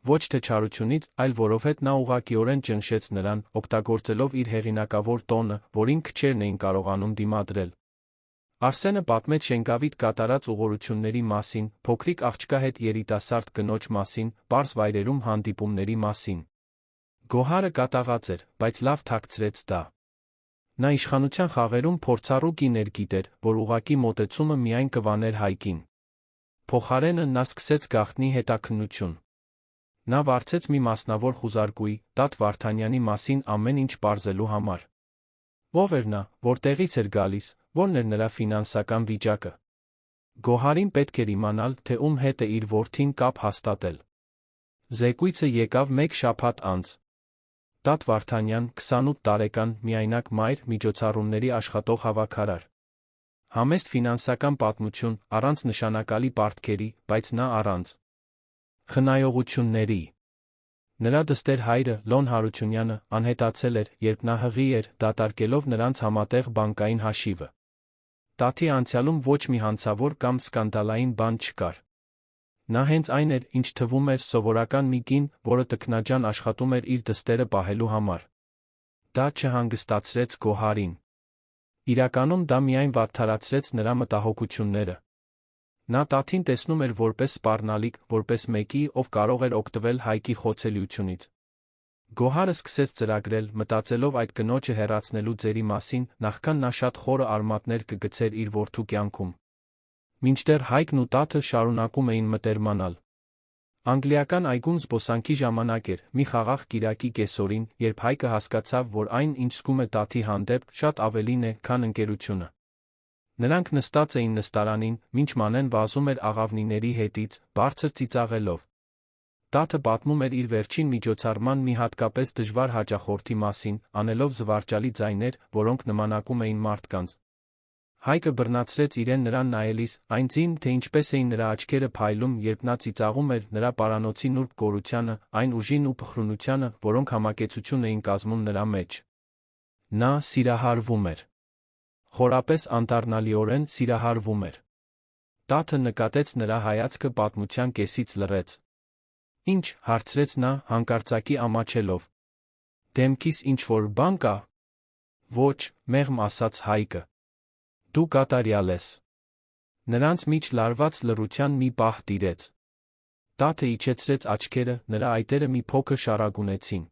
Ոչ թե չարությունից, այլ որովհետև նա ուղղակիորեն ճնշեց նրան, օգտագործելով իր հեղինակավոր տոնը, որին քչերն էին կարողանում դիմադրել։ Արսենը պատմեց շենքավիթ կատարած ուղղորությունների մասին, փոքրիկ աղջկա հետ երիտասարդ կնոջ մասին, պարզ վայրերում հանդիպումների մասին։ Գոհարը կատաղած էր, բայց լավ թաքցրեց դա։ Նա իշխանության խաղերում փորձառու կին էր, գիտեր, որ ուղղակի մոտեցումը միայն կվաներ Հայկին։ Փոխարենը նա սկսեց գաղտնի հետաքննություն։ Նա վարձեց մի մասնավոր խուզարկուի Տատ Վարդանյանի մասին ամեն ինչ պարզելու համար։ Ով էր նա, որտեղից էր գալիս, որն էր նրա ֆինանսական վիճակը։ Գոհարին պետք էր իմանալ, թե ում հետ է իր որդին կապ հաստատել։ Զեկույցը եկավ մեկ շաբաթ անց։ Տատ Վարդանյան, 28 տարեկան, միայնակ մայր, միջոցառումների աշխատող հավաքարար։ Համեստ ֆինանսական պատմություն, առանց նշանակալի պարտքերի, բայց նա առանց խնայողությունների։ Նրա դստեր հայրը, Լոն Հարությունյանը, անհետացել էր, երբ նա հղի էր, դատարկելով նրանց համատեղ բանկային հաշիվը։ Տաթի անցյալում ոչ մի հանցավոր կամ սկանդալային բան չկար։ Նա հենց այն էր, ինչ թվում էր սովորական մի կին, որը տքնաջան աշխատում էր իր դստերը պահելու համար։ Դա չհանգստացրեց Գոհարին։ Իրականում դա միայն վատթարացրեց նրա մտահոգությունները։ Նա Տաթին տեսնում էր որպես սպառնալիք, որպես մեկի, ով կարող էր օգտվել Հայկի խոցելիությունից։ Գոհարը սկսեց ծրագրել, մտածելով այդ կնոջը հեռացնելու ձերի մասին, նախքան նա շատ խորը արմատներ կգցեր իր որդու կյանքում։ Մինչդեռ Հայկն ու Տաթը շարունակում էին մտերմանալ։ Անգլիական այգում զբոսանքի ժամանակ էր, մի խաղաղ կիրակի կեսօրին, երբ Հայկը հասկացավ, որ այն, ինչ զգում է Տաթի հանդեպ, շատ ավելին է, քան ընկերությունը։ Նրանք նստած էին նստարանին, մինչ Մանեն վազում էր աղավնիների հետից, բարձր ծիծաղելով։ Տաթը պատմում էր իր վերջին միջոցառման մի հատկապես դժվար հաճախորդի մասին, անելով զվարճալի ձայներ, որոնք նմանակում էին մարդկանց։ Հայկը բռնացրեց իրեն նրան նայելիս, այն ձին, թե ինչպես էին նրա աչքերը փայլում, երբ նա ծիծաղում էր նրա պարանոցի նուրբ գոռությանը, այն ուժին ու փխրունությանը, որոնք համակեցություն էին կազմում նրա մեջ։ Նա սիրահարվում էր։ Խորապես անդառնալիորեն սիրահարվում էր։ Տաթը նկատեց նրա հայացքը պատմության կեսից լռեց։ Ինչ, հարցրեց նա, հանկարծակի ամաչելով։ Դեմքիս ինչ-որ բան կա։ Ոչ, մեղմ ասաց Հայկը։ Դու կատարյալ ես։ Նրանց միջ լարված լռության մի պահ տիրեց։ Տաթը իջեցրեց աչքերը, նրա այտերը մի փոքր շարագունեցին։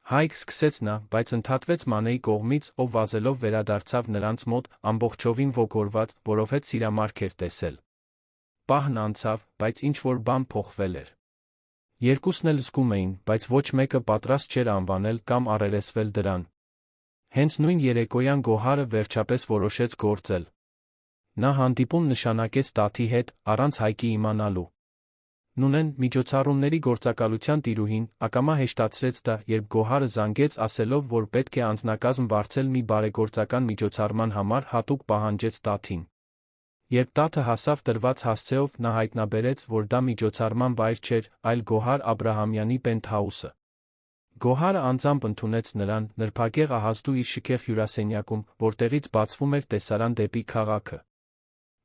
Հայկ սկսեց նա, բայց ընդհատվեց Մանեի կողմից, ով վազելով վերադարձավ նրանց մոտ, ամբողջովին ոգորված, որովհետև սիրամարգ էր տեսել։ Պահն անցավ, բայց ինչ-որ բան փոխվել էր։ Երկուսն էլ զգում էին, բայց ոչ մեկը պատրաստ չէր անվանել կամ առերեսվել դրան։ Հենց նույն երեկոյան Գոհարը վերջապես որոշեց գործել։ Նա հանդիպում նշանակեց Տաթի հետ, առանց Հայկի իմանալու։ Նունեն, միջոցառումների գործակալության տիրուհին, ակամա հեշտացրեց դա, երբ Գոհարը զանգեց, ասելով, որ պետք է անձնակազմ վարձել մի բարեգործական միջոցառման համար, հատուկ պահանջեց Տաթին։ Երբ Տաթը հասավ տրված հասցեով, նա հայտնաբերեց, որ դա միջոցառման վայր չէր, այլ Գոհար Աբրահամյանի պենթհաուսը։ Գոհարը անձամբ ընդունեց նրան, նրբագեղ ահազդու իր շքեղ հյուրասենյակում, որտեղից բացվում էր տեսարան դեպի քաղաքը։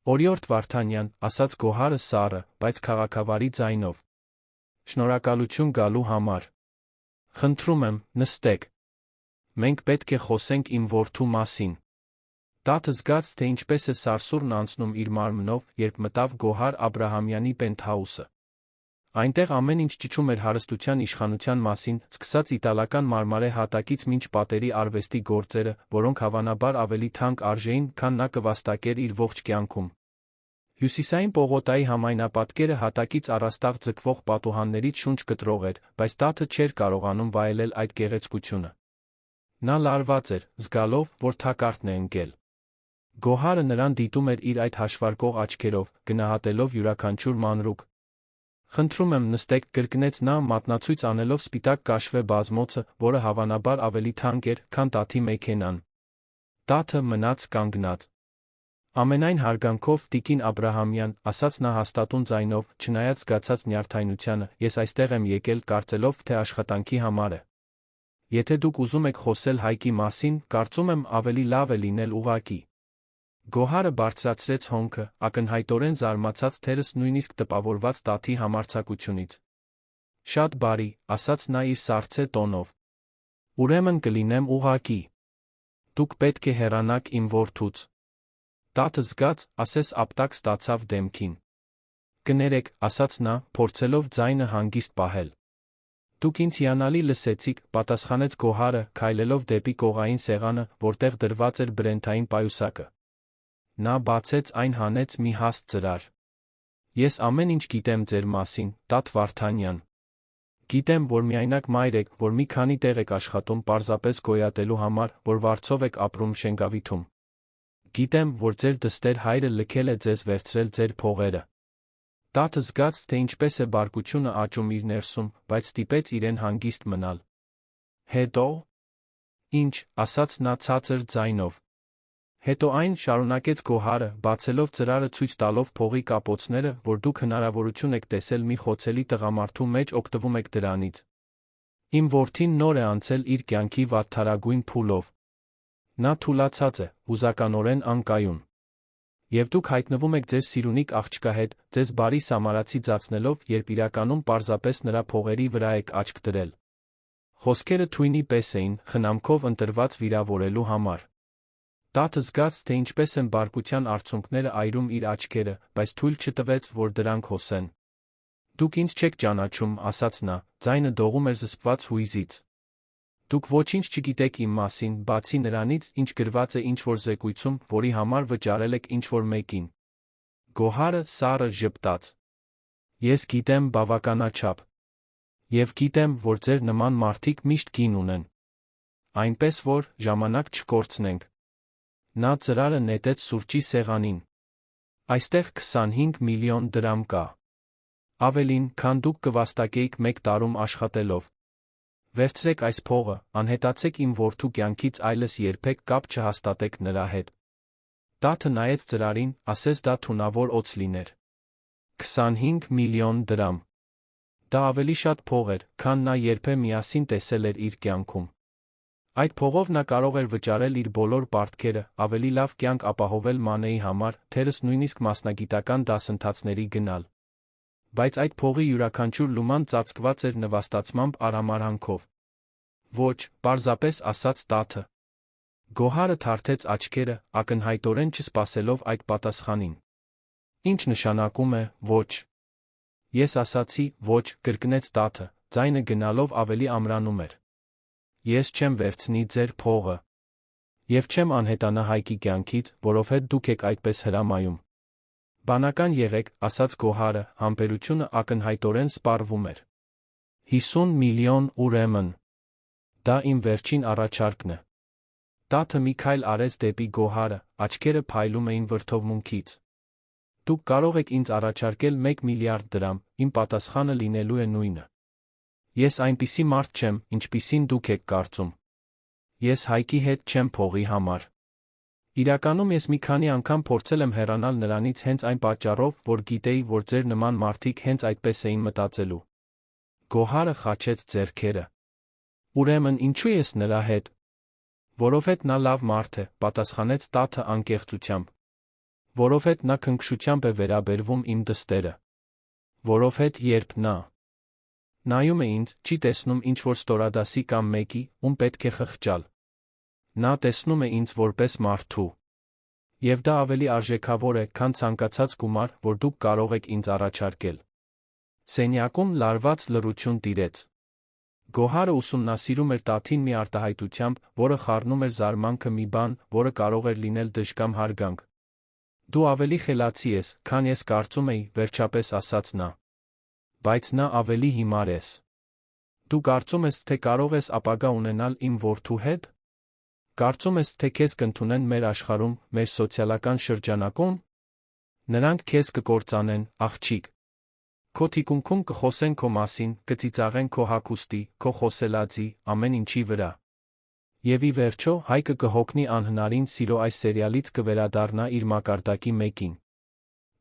Օրիորդ Վարդանյան, ասաց Գոհարը սառը, բայց քաղաքավարի ձայնով։ Շնորհակալություն գալու համար։ Խնդրում եմ, նստեք։ Մենք պետք է խոսենք իմ որդու մասին։ Տաթը զգաց, թե ինչպես է սարսուռն անցնում իր մարմնով, երբ մտավ Գոհար Աբրահամյանի պենթհաուսը։ Այնտեղ ամեն ինչ ճիչում էր հարստության իշխանության մասին, սկսած իտալական մարմարե հատակից մինչ պատերի արվեստի գործերը, որոնք հավանաբար ավելի թանկ արժեին, քան նա կվաստակեր իր ողջ կյանքում։ Հյուսիսային պողոտայի համայնապատկերը հատակից առաստաղ ձգվող պատուհաններից շունչ կտրող էր, բայց Տաթը չէր կարողանում վայելել այդ գեղեցկությունը։ Նա լարված էր, զգալով, որ թակարդն է ընկել։ Գոհարը նրան դիտում էր իր այդ հաշվարկող աչքերով, գնահատելով յուրաքանչյուր մանրուք։ Խնդրում եմ նստեք, կրկնեց նա, մատնացույց անելով սպիտակ կաշվե բազմոցը, որը հավանաբար ավելի թանկ էր, քան Տաթի մեքենան։ Տաթը մնաց կանգնած։ Ամենայն հարգանքով, տիկին Աբրահամյան, ասաց նա հաստատուն ձայնով, չնայած զգացած նյարդայնությանը, ես այստեղ եմ եկել, կարծելով, թե աշխատանքի համար է։ Եթե դուք ուզում եք խոսել Հայկի մասին, կարծում եմ ավելի լավ է լինել ուղղակի։ Գոհարը բարձրացրեց հոնքը, ակնհայտորեն զարմացած թերս նույնիսկ տպավորված Տաթի համարձակությունից։ Շատ բարի, ասաց նա իր սառցե տոնով։ Ուրեմն կլինեմ ուղղակի։ Դուք պետք է հեռանաք իմ որդուց։ Տաթը զգաց, ասես ապտակ ստացավ դեմքին։ Կներեք, ասաց նա, փորձելով ձայնը հանգիստ պահել։ Դուք ինձ հիանալի լսեցիք, պատասխանեց Գոհարը, քայլելով դեպի կողային սեղանը, որտեղ դրված էր բրենթային պայուսակը։ Նա բացեց այն, հանեց մի հաստ ծրար։ Ես ամեն ինչ գիտեմ ձեր մասին, Տատ Վարդանյան։ Գիտեմ, որ միայնակ մայր եք, որ մի քանի տեղ եք աշխատում պարզապես գոյատելու համար, որ վարձով եք ապրում Շենգավիթում։ Գիտեմ, որ ձեր դստեր հայրը լքել է ձեզ վերցրել ձեր փողերը։ Տատը զգաց, թե ինչպես է բարկությունը աճում իր ներսում, բայց ստիպեց իրեն հանգիստ մնալ։ Հետո։ Ինչ, ասաց նա ցածր ձայնով։ Հետո այն, շարունակեց Գոհարը, բացելով ծրարը ցույց տալով փողի կապոցները, որ դուք հնարավորություն եք տեսել մի խոցելի տղամարդու մեջ օգտվում եք դրանից։ Իմ որդին նոր է անցել իր կյանքի վատթարագույն փուլով։ Նա թուլացած է, հուզականորեն անկայուն։ Եվ դուք հայտնվում եք ձեր սիրունիկ աղջկա հետ, ձեզ բարի սամարացի ծածնելով, երբ իրականում պարզապես նրա փողերի վրա եք աչք դրել։ Խոսքերը թույնի պես էին, խնամքով ընտրված վիրավորելու համար։ Տատը զգաց, թե ինչպես են բարկության արցունքները այրում իր աչքերը, բայց թույլ չտվեց, որ դրանք հոսեն։ Դուք ինձ չեք ճանաչում, ասաց նա, ձայնը դողում էր զսպված հույզից։ Դուք ոչինչ չգիտեք իմ մասին, բացի նրանից, ինչ գրված է ինչ-որ զեկույցում, որի համար վճարել եք ինչ-որ մեկին։ Գոհարը սառը ժպտաց։ Ես գիտեմ բավականաչափ։ Եվ գիտեմ, որ ձեր նման մարդիկ միշտ գին ունեն։ Այնպես որ, ժամանակ չկորցնենք։ Նա ծրարը նետեց սուրճի սեղանին։ Այստեղ 25 միլիոն դրամ կա։ Ավելին, քան դուք կվաստակեիք մեկ տարում աշխատելով։ Վերցրեք այս փողը, անհետացեք իմ որդու կյանքից այլս երբեք կապ չհաստատեք նրա հետ։ Տատը նայեց ծրարին, ասես դա թունավոր օձ լիներ։ 25 միլիոն դրամ։ Դա ավելի շատ փող էր, քան նա երբեք միասին տեսել էր իր կյանքում։ Այդ փողով նա կարող էր վճարել իր բոլոր պարտքերը, ավելի լավ կյանք ապահովել Մանեի համար, թերս նույնիսկ մասնագիտական դասընթացների գնալ։ Բայց այդ փողի յուրաքանչյուր լուման ծածկված էր նվաստացմամբ արհամարհանքով։ Ոչ, պարզապես ասաց տատը։ Գոհարը թարթեց աչքերը, ակնհայտորեն չսպասելով այդ պատասխանին։ Ինչ նշանակում է ոչ։ Ես ասացի ոչ, կրկնեց տատը, ձայնը գնալով ավելի ամրանում էր։ Ես չեմ վերցնի ձեր փողը։ Եվ չեմ անհետանա Հայկի կյանքից, որովհետև դուք եք այդպես հրամայում։ Բանական եղեք, ասաց Գոհարը, համբերությունը ակնհայտորեն սպառվում էր։ 50 միլիոն ուրեմն։ Դա իմ վերջին առաջարկն է։ Տատը մի քայլ արեց դեպի Գոհարը, աչքերը փայլում էին վրդովմունքից։ Դուք կարող եք ինձ առաջարկել 1 միլիարդ դրամ, իմ պատասխանը լինելու է նույնը։ Ես այնպիսի մարդ չեմ, ինչպիսին դուք եք կարծում։ Ես Հայկի հետ չեմ փողի համար։ Իրականում ես մի քանի անգամ փորձել եմ հեռանալ նրանից հենց այն պատճառով, որ գիտեի, որ ձեր նման մարդիկ հենց այդպես էին մտածելու։ Գոհարը խաչեց ձեռքերը։ Ուրեմն ինչու ես նրա հետ։ Որովհետև նա լավ մարդ է, պատասխանեց տատը անկեղծությամբ։ Որովհետև նա քնքշությամբ է վերաբերվում իմ դստերը։ Որովհետև երբ նա նայում է ինձ, չի տեսնում ինչ-որ ստորադասի կամ մեկի, ում պետք է խղճալ։ Նա տեսնում է ինձ որպես մարդու։ Եվ դա ավելի արժեքավոր է, քան ցանկացած գումար, որ դուք կարող եք ինձ առաջարկել։ Սենյակում լարված լռություն տիրեց։ Գոհարը ուսումնասիրում էր տաթին մի արտահայտությամբ, որը խառնում էր զարմանքը մի բան, որը կարող էր լինել դժկամ հարգանք։ Դու ավելի խելացի ես, քան ես կարծում էի, վերջապես ասաց նա։ Բայց նա ավելի հիմար ես։ Դու կարծում ես, թե կարող ես ապագա ունենալ իմ որդու հետ։ Կարծում ես, թե քեզ կընդունեն մեր աշխարհում, մեր սոցիալական շրջանակում։ Նրանք քեզ կկործանեն, աղջիկ։ Քո թիկունքում կխոսեն քո մասին, կծիծաղեն քո հագուստի, քո խոսելաձի, ամեն ինչի վրա։ Եվ ի վերջո, Հայկը կհոգնի անհնարին սիրո այս սերիալից կվերադառնա իր մակարդակի մեկին։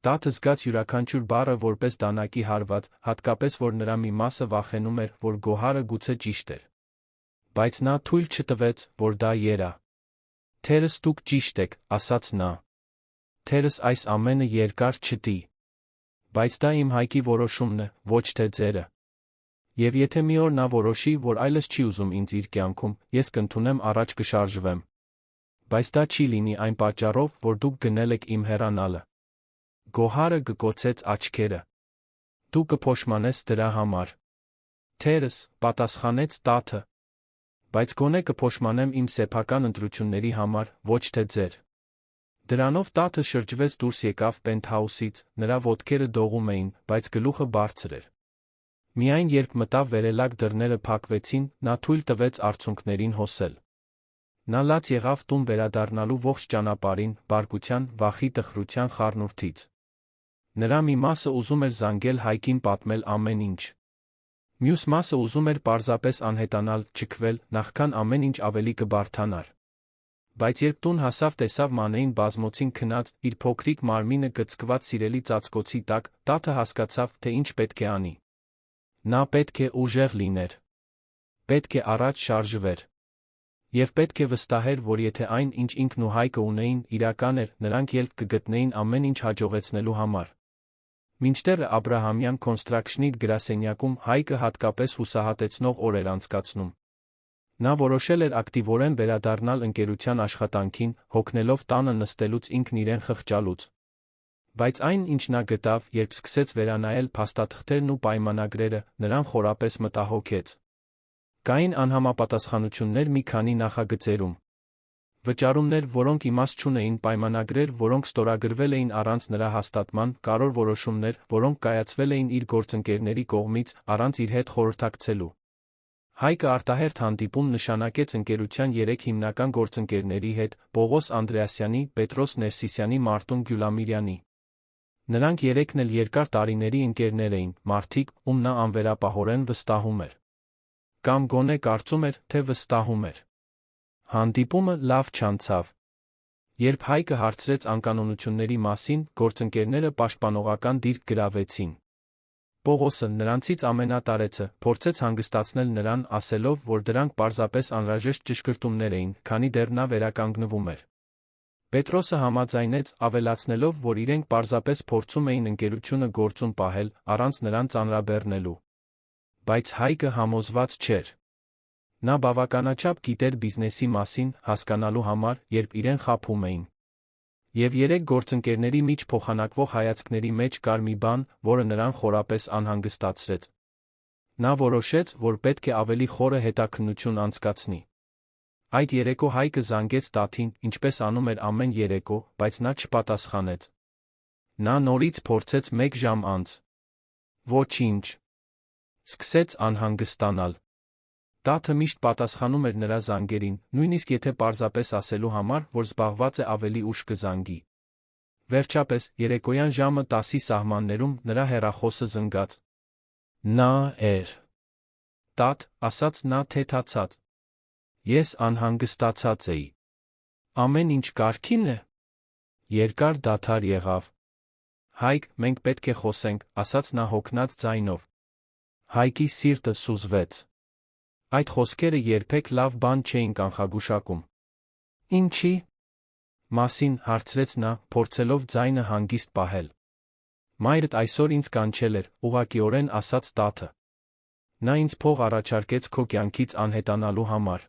Տատը զգաց յուրաքանչյուր բառը որպես դանակի հարված, հատկապես որ նրա մի մասը վախենում էր, որ Գոհարը գուցե ճիշտ էր։ Բայց նա թույլ չտվեց, որ դա երա։ Թերս դուք ճիշտ եք, ասաց նա։ Թերս այս ամենը երկար չտի։ Բայց դա իմ Հայկի որոշումն է, ոչ թե ձերը։ Եվ եթե մի օր նա որոշի, որ այլս չի ուզում ինձ իր կյանքում, ես կընդունեմ առաջ կշարժվեմ։ Բայց դա չի լինի այն պատճառով, որ դուք գնել եք իմ հեռանալը։ Գոհարը գկոցեց աչքերը։ Դու կփոշմանես դրա համար։ Թերս, պատասխանեց տատը։ Բայց գոնե կփոշմանեմ իմ սեփական ընտրությունների համար, ոչ թե ձեր։ Դրանով տատը շրջվեց դուրս եկավ պենթհաուսից, նրա ոտքերը դողում էին, բայց գլուխը բարձր էր։ Միայն երբ մտավ վերելակ դռները փակվեցին, նա թույլ տվեց արցունքներին հոսել։ Նա լաց եղավ տուն վերադառնալու ողջ ճանապարհին, բարկության, վախի, տխրության խառնուրդից։ Նրա մի մասը ուզում էր զանգել Հայկին պատմել ամեն ինչ։ Մյուս մասը ուզում էր պարզապես անհետանալ, չքվել, նախքան ամեն ինչ ավելի կբարդանար։ Բայց երբ տուն հասավ, տեսավ Մանեին բազմոցին քնած, իր փոքրիկ մարմինը գծկված սիրելի ծածկոցի տակ, տաթը հասկացավ, թե ինչ պետք է անի։ Նա պետք է ուժեղ լիներ։ Պետք է առաջ շարժվեր։ Եվ պետք է վստահեր, որ եթե այն, ինչ ինքն ու Հայկը ունեին, իրական էր, նրանք ելք կգտնեին ամեն ինչ հաջողեցնելու համար։ Մինչդեռ Աբրահամյան Construction-ի գրասենյակում Հայկը հատկապես հուսահատեցնող օր էր անցկացնում։ Նա որոշել էր ակտիվորեն վերադառնալ ընկերության աշխատանքին, հոգնելով տանը նստելուց ինքն իրեն խղճալուց։ Բայց այն, ինչ նա գտավ, երբ սկսեց վերանայել փաստաթղթերն ու պայմանագրերը, նրան խորապես մտահոգեց։ Կային անհամապատասխանություններ մի քանի նախագծերում։ Վճարումներ, որոնք իմաստ չունեին, պայմանագրեր, որոնք ստորագրվել էին առանց նրա հաստատման, կարևոր որոշումներ, որոնք կայացվել էին իր գործընկերների կողմից, առանց իր հետ խորհրդակցելու։ Հայկը արտահերթ հանդիպում նշանակեց ընկերության 3 հիմնական գործընկերների հետ՝ Պողոս Անդրեասյանի, Պետրոս Ներսիսյանի, Մարտուն Գյուլամիրյանի։ Նրանք երեքն էլ երկար տարիների ընկերներ էին, մարդիկ, ում նա անվերապահորեն վստահում էր։ Կամ գոնե կարծում էր, թե վստահում էր։ Հանդիպումը լավ չանցավ։ Երբ Հայկը հարցրեց անկանոնությունների մասին, գործընկերները պաշտպանողական դիրք գրավեցին։ Պողոսը, նրանցից ամենատարեցը, փորձեց հանգստացնել նրան, ասելով, որ դրանք պարզապես անհրաժեշտ ճշգրտումներ էին, քանի դեռ նա վերականգնվում էր։ Պետրոսը համաձայնեց, ավելացնելով, որ իրենք պարզապես փորձում էին ընկերությունը գործում պահել, առանց նրան ծանրաբեռնելու։ Բայց Հայկը համոզված չէր։ Նա բավականաչափ գիտեր բիզնեսի մասին, հասկանալու համար, երբ իրեն խաբում էին։ Եվ 3 գործընկերների միջ փոխանակվող հայացքների մեջ կար մի բան, որը նրան խորապես անհանգստացրեց։ Նա որոշեց, որ պետք է ավելի խորը հետաքննություն անցկացնի։ Այդ երեկո Հայկը զանգեց տաթին, ինչպես անում էր ամեն երեկո, բայց նա չպատասխանեց։ Նա նորից փորձեց 1 ժամ անց։ Ոչինչ։ Սկսեց անհանգստանալ։ Տաթը միշտ պատասխանում էր նրա զանգերին, նույնիսկ եթե պարզապես ասելու համար, որ զբաղված է ավելի ուշ կզանգի։ Վերջապես, երեկոյան ժամը 10-ի սահմաններում նրա հեռախոսը զնգաց։ Նա էր։ Տաթ, ասաց նա թեթացած։ Ես անհանգստացած էի։ Ամեն ինչ կարգին է։ Երկար դադար եղավ։ Հայկ, մենք պետք է խոսենք, ասաց նա հոգնած ձայնով։ Հայկի սիրտը սուզվեց։ Այդ խոսքերը երբեք լավ բան չէին կանխագուշակում։ Ինչի՞ մասին, հարցրեց նա, փորձելով ձայնը հանգիստ պահել։ Մայրդ այսօր ինձ կանչել էր, ուղղակիորեն ասաց տաթը։ Նա ինձ փող առաջարկեց քո կյանքից անհետանալու համար։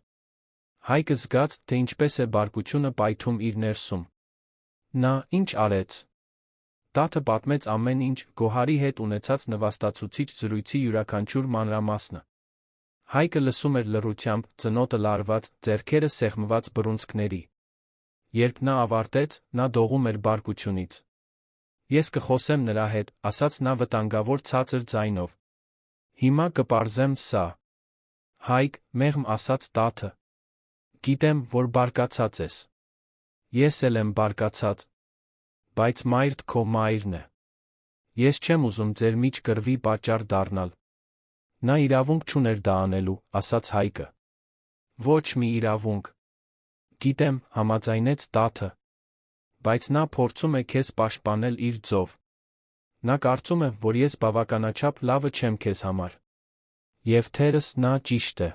Հայկը զգաց, թե ինչպես է բարկությունը պայթում իր ներսում։ Նա ինչ արեց։ Տաթը պատմեց ամեն ինչ, Գոհարի հետ ունեցած նվաստացուցիչ զրույցի յուրաքանչյուր մանրամասնը։ Հայկը լսում էր լռությամբ, ծնոտը լարված, ձեռքերը սեղմված բռունցքների։ Երբ նա ավարտեց, նա դողում էր բարկությունից։ Ես կխոսեմ նրա հետ, ասաց նա վտանգավոր ցածր ձայնով։ Հիմա կպարզեմ սա։ Հայկ, մեղմ ասաց տաթը։ Գիտեմ, որ բարկացած ես։ Ես էլ եմ բարկացած։ Բայց մայրդ քո մայրն է։ Ես չեմ ուզում ձեր միջ կռվի պատճառ դառնալ։ Նա իրավունք չուներ դա անելու, ասաց Հայկը։ Ոչ մի իրավունք։ Գիտեմ, համաձայնեց տաթը։ Բայց նա փորձում է քեզ պաշտպանել իր ձով։ Նա կարծում է, որ ես բավականաչափ լավը չեմ քեզ համար։ Եվ թերս նա ճիշտ է։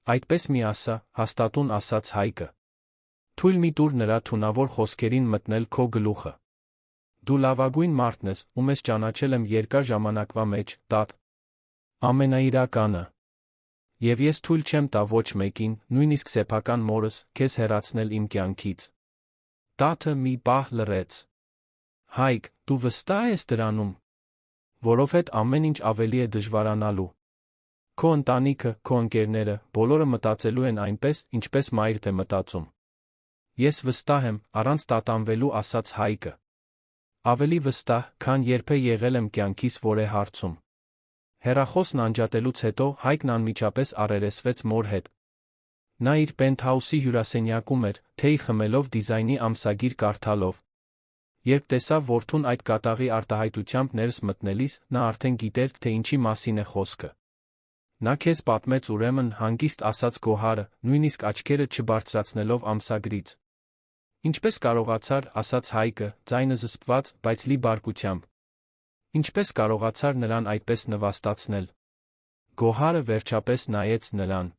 Այդպես մի ասա, հաստատուն ասաց Հայկը։ Թույլ մի տուր նրա թունավոր խոսքերին մտնել քո գլուխը։ Դու լավագույն մարդն ես, ում ես ճանաչել եմ երկար ժամանակվա մեջ, տատ։ Ամենաիրականը։ Եվ ես թույլ չեմ տա ոչ մեկին, նույնիսկ սեփական մորս, քեզ հեռացնել իմ կյանքից։ Տաթը մի պահ լռեց։ Հայկ, դու վստահ ես դրանում։ Որովհետև ամեն ինչ ավելի է դժվարանալու։ Քո ընտանիքը, քո ընկերները, բոլորը մտածելու են այնպես, ինչպես մայրդ է մտածում։ Ես վստահ եմ, առանց տատանվելու ասաց Հայկը։ Ավելի վստահ, քան երբեք եղել եմ կյանքիս որե հարցում։ Հեռախոսն անջատելուց հետո Հայկն անմիջապես առերեսվեց մոր հետ։ Նա իր պենթհաուսի հյուրասենյակում էր, թեյ խմելով դիզայնի ամսագիր կարդալով։ Երբ տեսավ որդուն այդ կատաղի արտահայտությամբ ներս մտնելիս, նա արդեն գիտեր, թե ինչի մասին է խոսքը։ Նա քեզ պատմեց ուրեմն, հանգիստ ասաց Գոհարը, նույնիսկ աչքերը չբարձրացնելով ամսագրից։ Ինչպես կարողացար, ասաց Հայկը, ձայնը զսպված, բայց լի բարկությամբ։ Ինչպես կարողացար նրան այդպես նվաստացնել։ Գոհարը վերջապես նայեց նրան։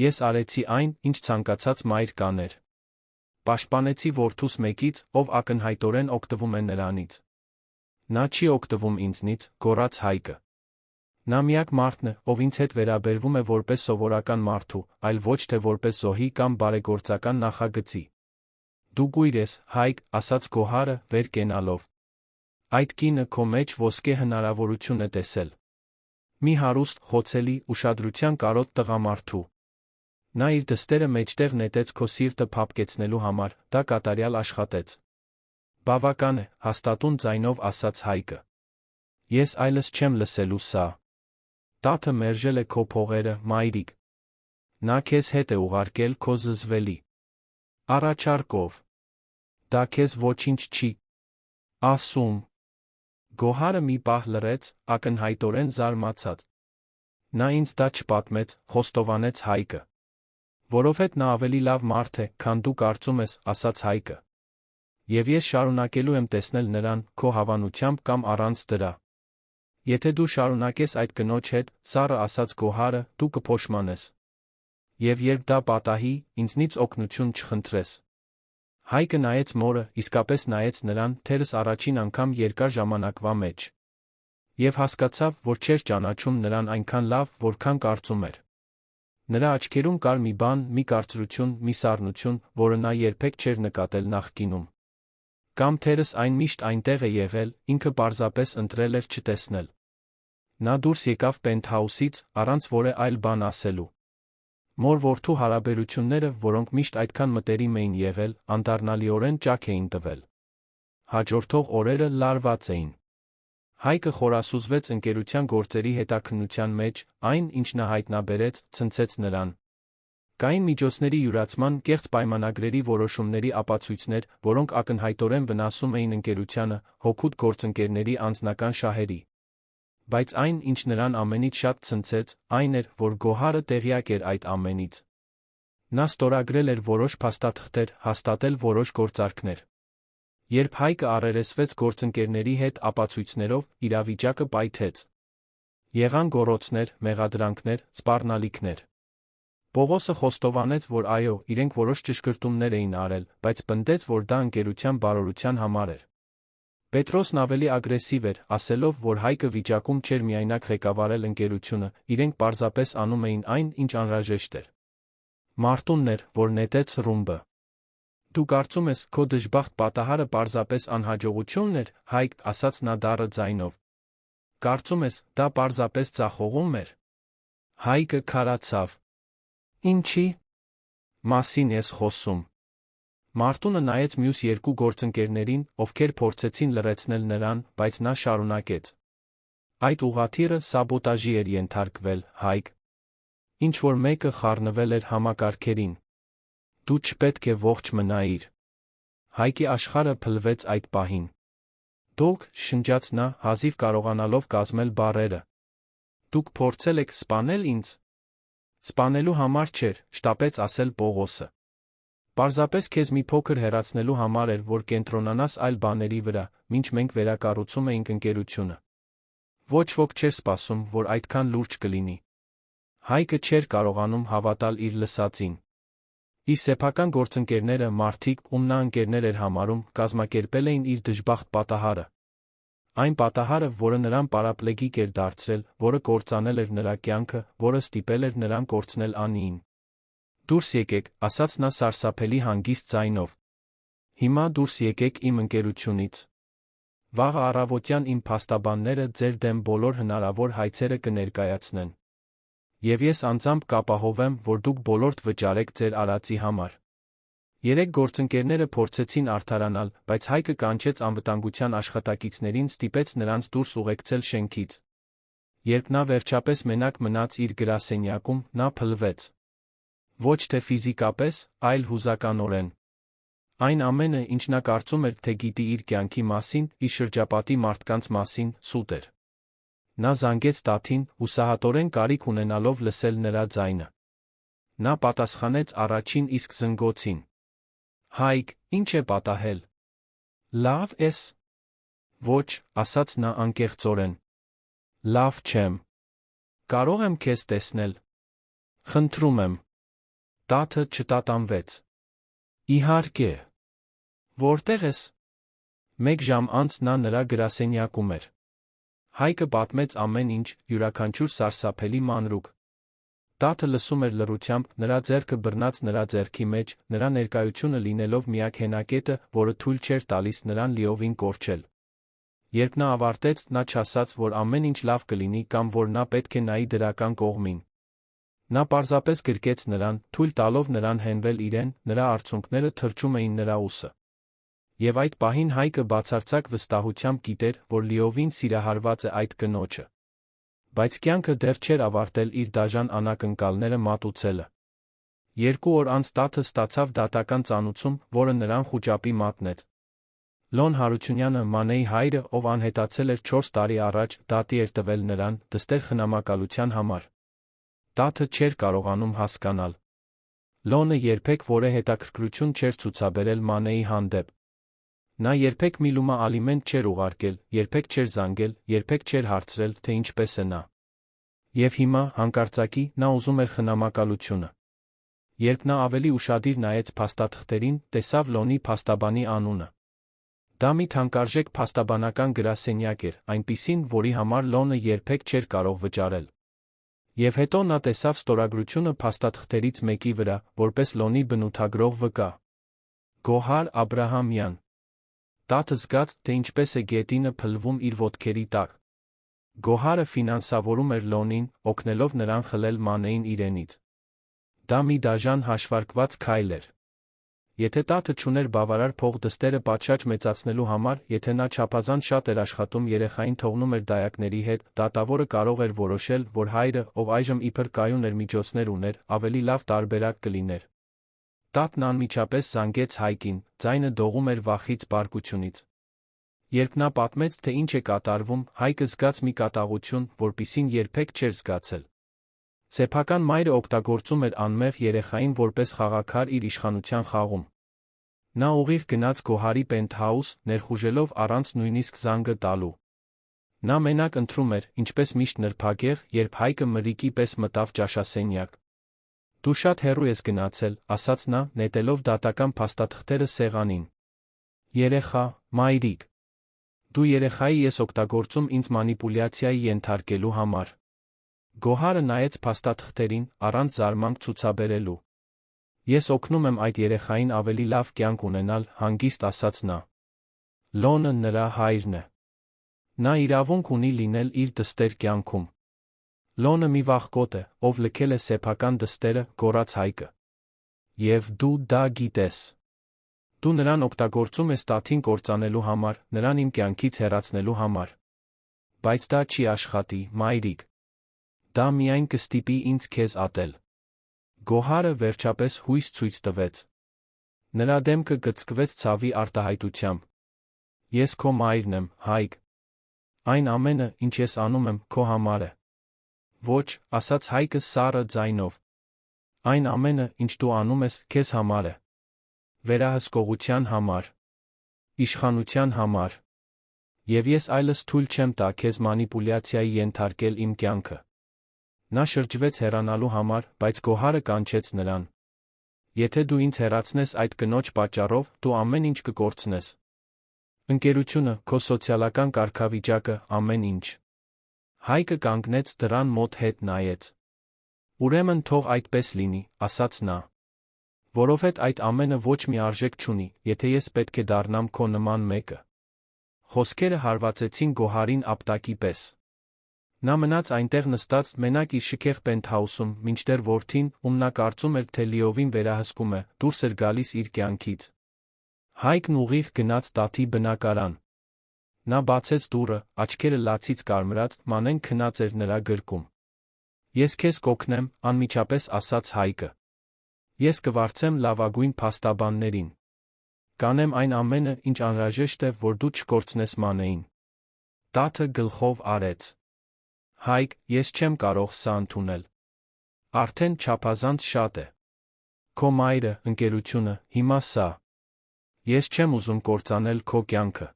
Ես արեցի այն, ինչ ցանկացած մայր կաներ։ Պաշտպանեցի որդուս մեկից, ով ակնհայտորեն օգտվում է նրանից։ Նա չի օգտվում ինձնից, գոռաց Հայկը։ Նա միակ մարդն է, ով ինձ հետ վերաբերվում է որպես սովորական մարդու, այլ ոչ թե որպես զոհի կամ բարեգործական նախագծի։ Դու կույր ես, Հայկ, ասաց Գոհարը, վեր կենալով։ Այդ կինը քո մեջ ոսկե հնարավորություն է տեսել։ Մի հարուստ, խոցելի, ուշադրության կարոտ տղամարդու։ Նա իր դստերը մեջտեղ նետեց քո սիրտը փափկեցնելու համար, դա կատարյալ աշխատեց։ Բավական է, հաստատուն ձայնով ասաց Հայկը։ Ես այլս չեմ լսելու սա։ Տաթը մերժել է քո փողերը, մայրիկ։ Նա քեզ հետ է ուղարկել քո զզվելի առաջարկով։ Դա քեզ ոչինչ չի ասում։ Գոհարը մի պահ լռեց, ակնհայտորեն զարմացած։ Նա ինձ դա չպատմեց, խոստովանեց Հայկը։ Որովհետև նա ավելի լավ մարդ է, քան դու կարծում ես, ասաց Հայկը։ Եվ ես շարունակելու եմ տեսնել նրան, քո հավանությամբ կամ առանց դրա։ Եթե դու շարունակես այդ կնոջ հետ, սառը ասաց Գոհարը, դու կփոշմանես։ Եվ երբ դա պատահի, ինձնից օգնություն չխնդրես։ Հայկը նայեց մորը, իսկապես նայեց նրան, թերս առաջին անգամ երկար ժամանակվա մեջ։ Եվ հասկացավ, որ չէր ճանաչում նրան այնքան լավ, որքան կարծում էր։ Նրա աչքերում կար մի բան, մի կարծրություն, մի սառնություն, որը նա երբեք չէր նկատել նախկինում։ Կամ թերս այն միշտ այնտեղ է եղել, ինքը պարզապես ընտրել էր չտեսնել։ Նա դուրս եկավ պենթհաուսից, առանց որևէ այլ բան ասելու։ Մոր-որդու հարաբերությունները, որոնք միշտ այդքան մտերիմ էին եղել, անդառնալիորեն ճաք էին տվել։ Հաջորդող օրերը լարված էին։ Հայկը խորասուզվեց ընկերության գործերի հետաքննության մեջ, այն, ինչ նա հայտնաբերեց, ցնցեց նրան։ Կային միջոցների յուրացման կեղծ պայմանագրերի որոշումների ապացույցներ, որոնք ակնհայտորեն վնասում էին ընկերությանը, հօգուտ գործընկերների անձնական շահերի։ Բայց այն, ինչ նրան ամենից շատ ցնցեց, այն էր, որ Գոհարը տեղյակ էր այդ ամենից։ Նա ստորագրել էր որոշ փաստաթղթեր, հաստատել որոշ գործարքներ։ Երբ Հայկը առերեսվեց գործընկերների հետ ապացույցներով, իրավիճակը պայթեց։ Եղան գոռոցներ, մեղադրանքներ, սպառնալիքներ։ Պողոսը խոստովանեց, որ այո, իրենք որոշ ճշգրտումներ էին արել, բայց պնդեց, որ դա ընկերության բարօրության համար էր։ Պետրոսն ավելի ագրեսիվ էր, ասելով, որ Հայկը վիճակում չէր միայնակ ղեկավարել ընկերությունը, իրենք պարզապես անում էին այն, ինչ անհրաժեշտ էր։ Մարտունն էր, որ նետեց ռումբը։ Դու կարծում ես, քո դժբախտ պատահարը պարզապես անհաջողությունն էր, Հայկ, ասաց նա դառը ձայնով։ Կարծում ես, դա պարզապես ձախողում էր։ Հայկը քարացավ։ Ինչի՞ մասին ես խոսում։ Մարտունը նայեց մյուս երկու գործընկերներին, ովքեր փորձեցին լռեցնել նրան, բայց նա շարունակեց։ Այդ ուղղաթիռը սաբոտաժի էր ենթարկվել, Հայկ։ Ինչ-որ մեկը խառնվել էր համակարգերին։ Դու չպետք է ողջ մնայիր։ Հայկի աշխարհը փլվեց այդ պահին։ Դուք, շնջաց նա, հազիվ կարողանալով կազմել բառերը։ Դուք փորձել եք սպանել ինձ։ Սպանելու համար չէր, շտապեց ասել Պողոսը։ Պարզապես քեզ մի փոքր հեռացնելու համար էր, որ կենտրոնանաս այլ բաների վրա, մինչ մենք վերակառուցում էինք ընկերությունը։ Ոչ ոք չէր սպասում, որ այդքան լուրջ կլինի։ Հայկը չէր կարողանում հավատալ իր լսածին։ Իր սեփական գործընկերները, մարդիկ, ում նա ընկերներ էր համարում, կազմակերպել էին իր դժբախտ պատահարը։ Այն պատահարը, որը նրան պարապլեգիկ էր դարձրել, որը կործանել էր նրա կյանքը, որը ստիպել էր նրան կորցնել Անիին։ Դուրս եկեք, ասաց նա սարսափելի հանգիստ ձայնով։ Հիմա դուրս եկեք իմ ընկերությունից։ Վաղը առավոտյան իմ փաստաբանները ձեր դեմ բոլոր հնարավոր հայցերը կներկայացնեն։ Եվ ես անձամբ կապահովեմ, որ դուք բոլորդ վճարեք ձեր արածի համար։ Երեք գործընկերները փորձեցին արդարանալ, բայց Հայկը կանչեց անվտանգության աշխատակիցներին, ստիպեց նրանց դուրս ուղեկցել շենքից։ Երբ նա վերջապես մենակ մնաց իր գրասենյակում, նա փլվեց։ Ոչ թե ֆիզիկապես, այլ հուզականորեն։ Այն ամենը, ինչ նա կարծում էր, թե գիտի իր կյանքի մասին, իր շրջապատի մարդկանց մասին, սուտ էր։ Նա զանգեց տաթին, հուսահատորեն կարիք ունենալով լսել նրա ձայնը։ Նա պատասխանեց առաջին իսկ զնգոցին։ Հայկ, ինչ է պատահել։ Լավ ես։ Ոչ, ասաց նա անկեղծորեն։ Լավ չեմ։ Կարող եմ քեզ տեսնել։ Խնդրում եմ։ Տաթը չտատանվեց։ Իհարկե։ Որտեղ ես։ Մեկ ժամ անց նա նրա գրասենյակում էր։ Հայկը պատմեց ամեն ինչ, յուրաքանչյուր սարսափելի մանրուք։ Տաթը լսում էր լռությամբ, նրա ձեռքը բռնած նրա ձեռքի մեջ, նրա ներկայությունը լինելով միակ հենակետը, որը թույլ չէր տալիս նրան լիովին կորչել։ Երբ նա ավարտեց, նա չասաց, որ ամեն ինչ լավ կլինի կամ որ նա պետք է նայի դրական կողմին։ Նա պարզապես գրկեց նրան, թույլ տալով նրան հենվել իրեն, նրա արցունքները թրջում էին նրա ուսը։ Եվ այդ պահին Հայկը բացարձակ վստահությամբ գիտեր, որ լիովին սիրահարված է այդ կնոջը։ Բայց կյանքը դեռ չէր ավարտել իր դաժան անակնկալները մատուցելը։ 2 օր անց Տաթը ստացավ դատական ծանուցում, որը նրան խուճապի մատնեց։ Լոն Հարությունյանը, Մանեի հայրը, ով անհետացել էր 4 տարի առաջ, դատի էր տվել նրան, դստեր խնամակալության համար։ Տաթը չէր կարողանում հասկանալ։ Լոնը երբեք որևէ հետաքրքրություն չէր ցուցաբերել Մանեի հանդեպ։ Նա երբեք մի լումա ալիմենտ չէր ուղարկել, երբեք չէր զանգել, երբեք չէր հարցրել, թե ինչպես է նա։ Եվ հիմա, հանկարծակի, նա ուզում էր խնամակալությունը։ Երբ նա ավելի ուշադիր նայեց փաստաթղթերին, տեսավ Լոնի փաստաբանի անունը։ Դա մի թանկարժեք փաստաբանական գրասենյակ էր, այնպիսին, որի համար Լոնը երբեք չէր կարող վճարել։ Եվ հետո նա տեսավ ստորագրությունը փաստաթղթերից մեկի վրա, որպես Լոնի բնութագրող վկա։ Գոհար Աբրահամյան։ Տաթը զգաց, թե ինչպես է գետինը փլվում իր ոտքերի տակ։ Գոհարը ֆինանսավորում էր Լոնին, օգնելով նրան խլել Մանեին իրենից։ Դա մի դաժան հաշվարկված քայլ էր։ Եթե Տաթը չուներ բավարար փող դստերը պատշաճ մեծացնելու համար, եթե նա չափազանց շատ էր աշխատում երեխային թողնում էր դայակների հետ, դատավորը կարող էր որոշել, որ հայրը, ով այժմ իբր կայուն էր միջոցներ ուներ, ավելի լավ տարբերակ կլիներ։ Տաթն անմիջապես զանգեց Հայկին, ձայնը դողում էր վախից, բարկությունից։ Երբ նա պատմեց, թե ինչ է կատարվում, Հայկը զգաց մի կատաղություն, որպիսին երբեք չէր զգացել։ Սեփական մայրը օգտագործում էր անմեղ երեխային որպես խաղաքար իր իշխանության խաղում։ Նա ուղիղ գնաց Գոհարի պենթհաուս, ներխուժելով առանց նույնիսկ զանգը տալու։ Նա մենակ ընթրում էր, ինչպես միշտ նրբագեղ, երբ Հայկը մրրիկի պես մտավ ճաշասենյակ։ Դու շատ հեռու ես գնացել, ասաց նա, նետելով դատական փաստաթղթերը սեղանին։ Երեխա, մայրիկ։ Դու երեխայի ես օգտագործում ինձ մանիպուլյացիայի ենթարկելու համար։ Գոհարը նայեց փաստաթղթերին, առանց զարմանք ցուցաբերելու։ Ես օգնում եմ այդ երեխային ավելի լավ կյանք ունենալ, հանգիստ ասաց նա։ Լոնը նրա հայրն է։ Նա իրավունք ունի լինել իր դստեր կյանքում։ Լոնը մի վախկոտ է, ով լքել է սեփական դստերը, գոռաց Հայկը։ Եվ դու դա գիտես։ Դու նրան օգտագործում ես Տաթին կործանելու համար, նրան իմ կյանքից հեռացնելու համար։ Բայց դա չի աշխատի, մայրիկ։ Դա միայն կստիպի ինձ քեզ ատել։ Գոհարը վերջապես հույս ցույց տվեց։ Նրա դեմքը գծկվեց ցավի արտահայտությամբ։ Ես քո մայրն եմ, Հայկ։ Այն ամենը, ինչ ես անում եմ, քո համար է։ Ոչ, ասաց Հայկը սառը ձայնով։ Այն ամենը, ինչ դու անում ես, քեզ համար է։ Վերահսկողության համար։ Իշխանության համար։ Եվ ես այլս թույլ չեմ տա քեզ մանիպուլյացիայի ենթարկել իմ կյանքը։ Նա շրջվեց հեռանալու համար, բայց Գոհարը կանչեց նրան։ Եթե դու ինձ հեռացնես այդ կնոջ պատճառով, դու ամեն ինչ կկորցնես։ Ընկերությունը, քո սոցիալական կարգավիճակը, ամեն ինչ։ Հայկը կանգնեց դռան մոտ հետ նայեց։ Ուրեմն թող այդպես լինի, ասաց նա։ Որովհետև այդ ամենը ոչ մի արժեք չունի, եթե ես պետք է դառնամ քո նման մեկը։ Խոսքերը հարվածեցին Գոհարին ապտակի պես։ Նա մնաց այնտեղ նստած, մենակ իր շքեղ պենթհաուսում, մինչդեռ որդին, ում նա կարծում էր, թե լիովին վերահսկում է, դուրս էր գալիս իր կյանքից։ Հայկն ուղիղ գնաց Տաթի բնակարան։ Նա բացեց դուռը, աչքերը լացից կարմրած, մանեն քնած էր նրա գրկում։ Ես քեզ կօգնեմ, անմիջապես ասաց Հայկը։ Ես կվարձեմ լավագույն փաստաբաններին։ Կանեմ այն ամենը, ինչ անհրաժեշտ է, որ դու չկորցնես Մանեին։ Տաթը գլխով արեց։ Հայկ, ես չեմ կարող սա ընդունել։ Արդեն չափազանց շատ է։ Քո մայրը, ընկերությունը, հիմա սա։ Ես չեմ ուզում կործանել քո կյանքը։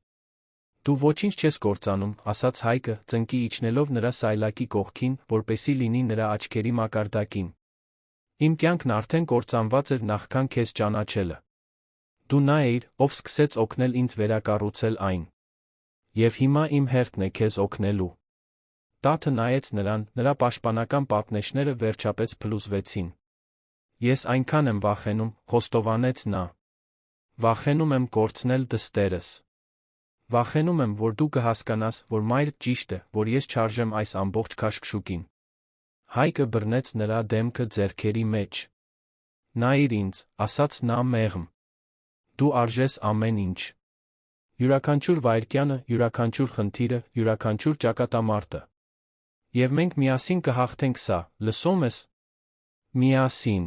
Դու ոչինչ չես կործանում, ասաց Հայկը, ծնկի իջնելով նրա սայլակի կողքին, որպեսզի լինի նրա աչքերի մակարդակին։ Իմ կյանքն արդեն կործանված էր նախքան քեզ ճանաչելը։ Դու նա էիր, ով սկսեց օգնել ինձ վերակառուցել այն։ Եվ հիմա իմ հերթն է քեզ օգնելու։ Տաթը նայեց նրան, նրա պաշտպանական պատնեշները վերջապես փլուզվեցին։ Ես այնքան եմ վախենում, խոստովանեց նա։ Վախենում եմ կորցնել դստերս։ Վախենում եմ, որ դու կհասկանաս, որ մայրդ ճիշտ է, որ ես չարժեմ այս ամբողջ քաշքշուկին։ Հայկը բռնեց նրա դեմքը ձեռքերի մեջ։ Նայիր ինձ, ասաց նա մեղմ։ Դու արժես ամեն ինչ։ Յուրաքանչյուր վայրկյանը, յուրաքանչյուր խնդիրը, յուրաքանչյուր ճակատամարտը։ Եվ մենք միասին կհաղթենք սա, լսո՞մ ես։ Միասին։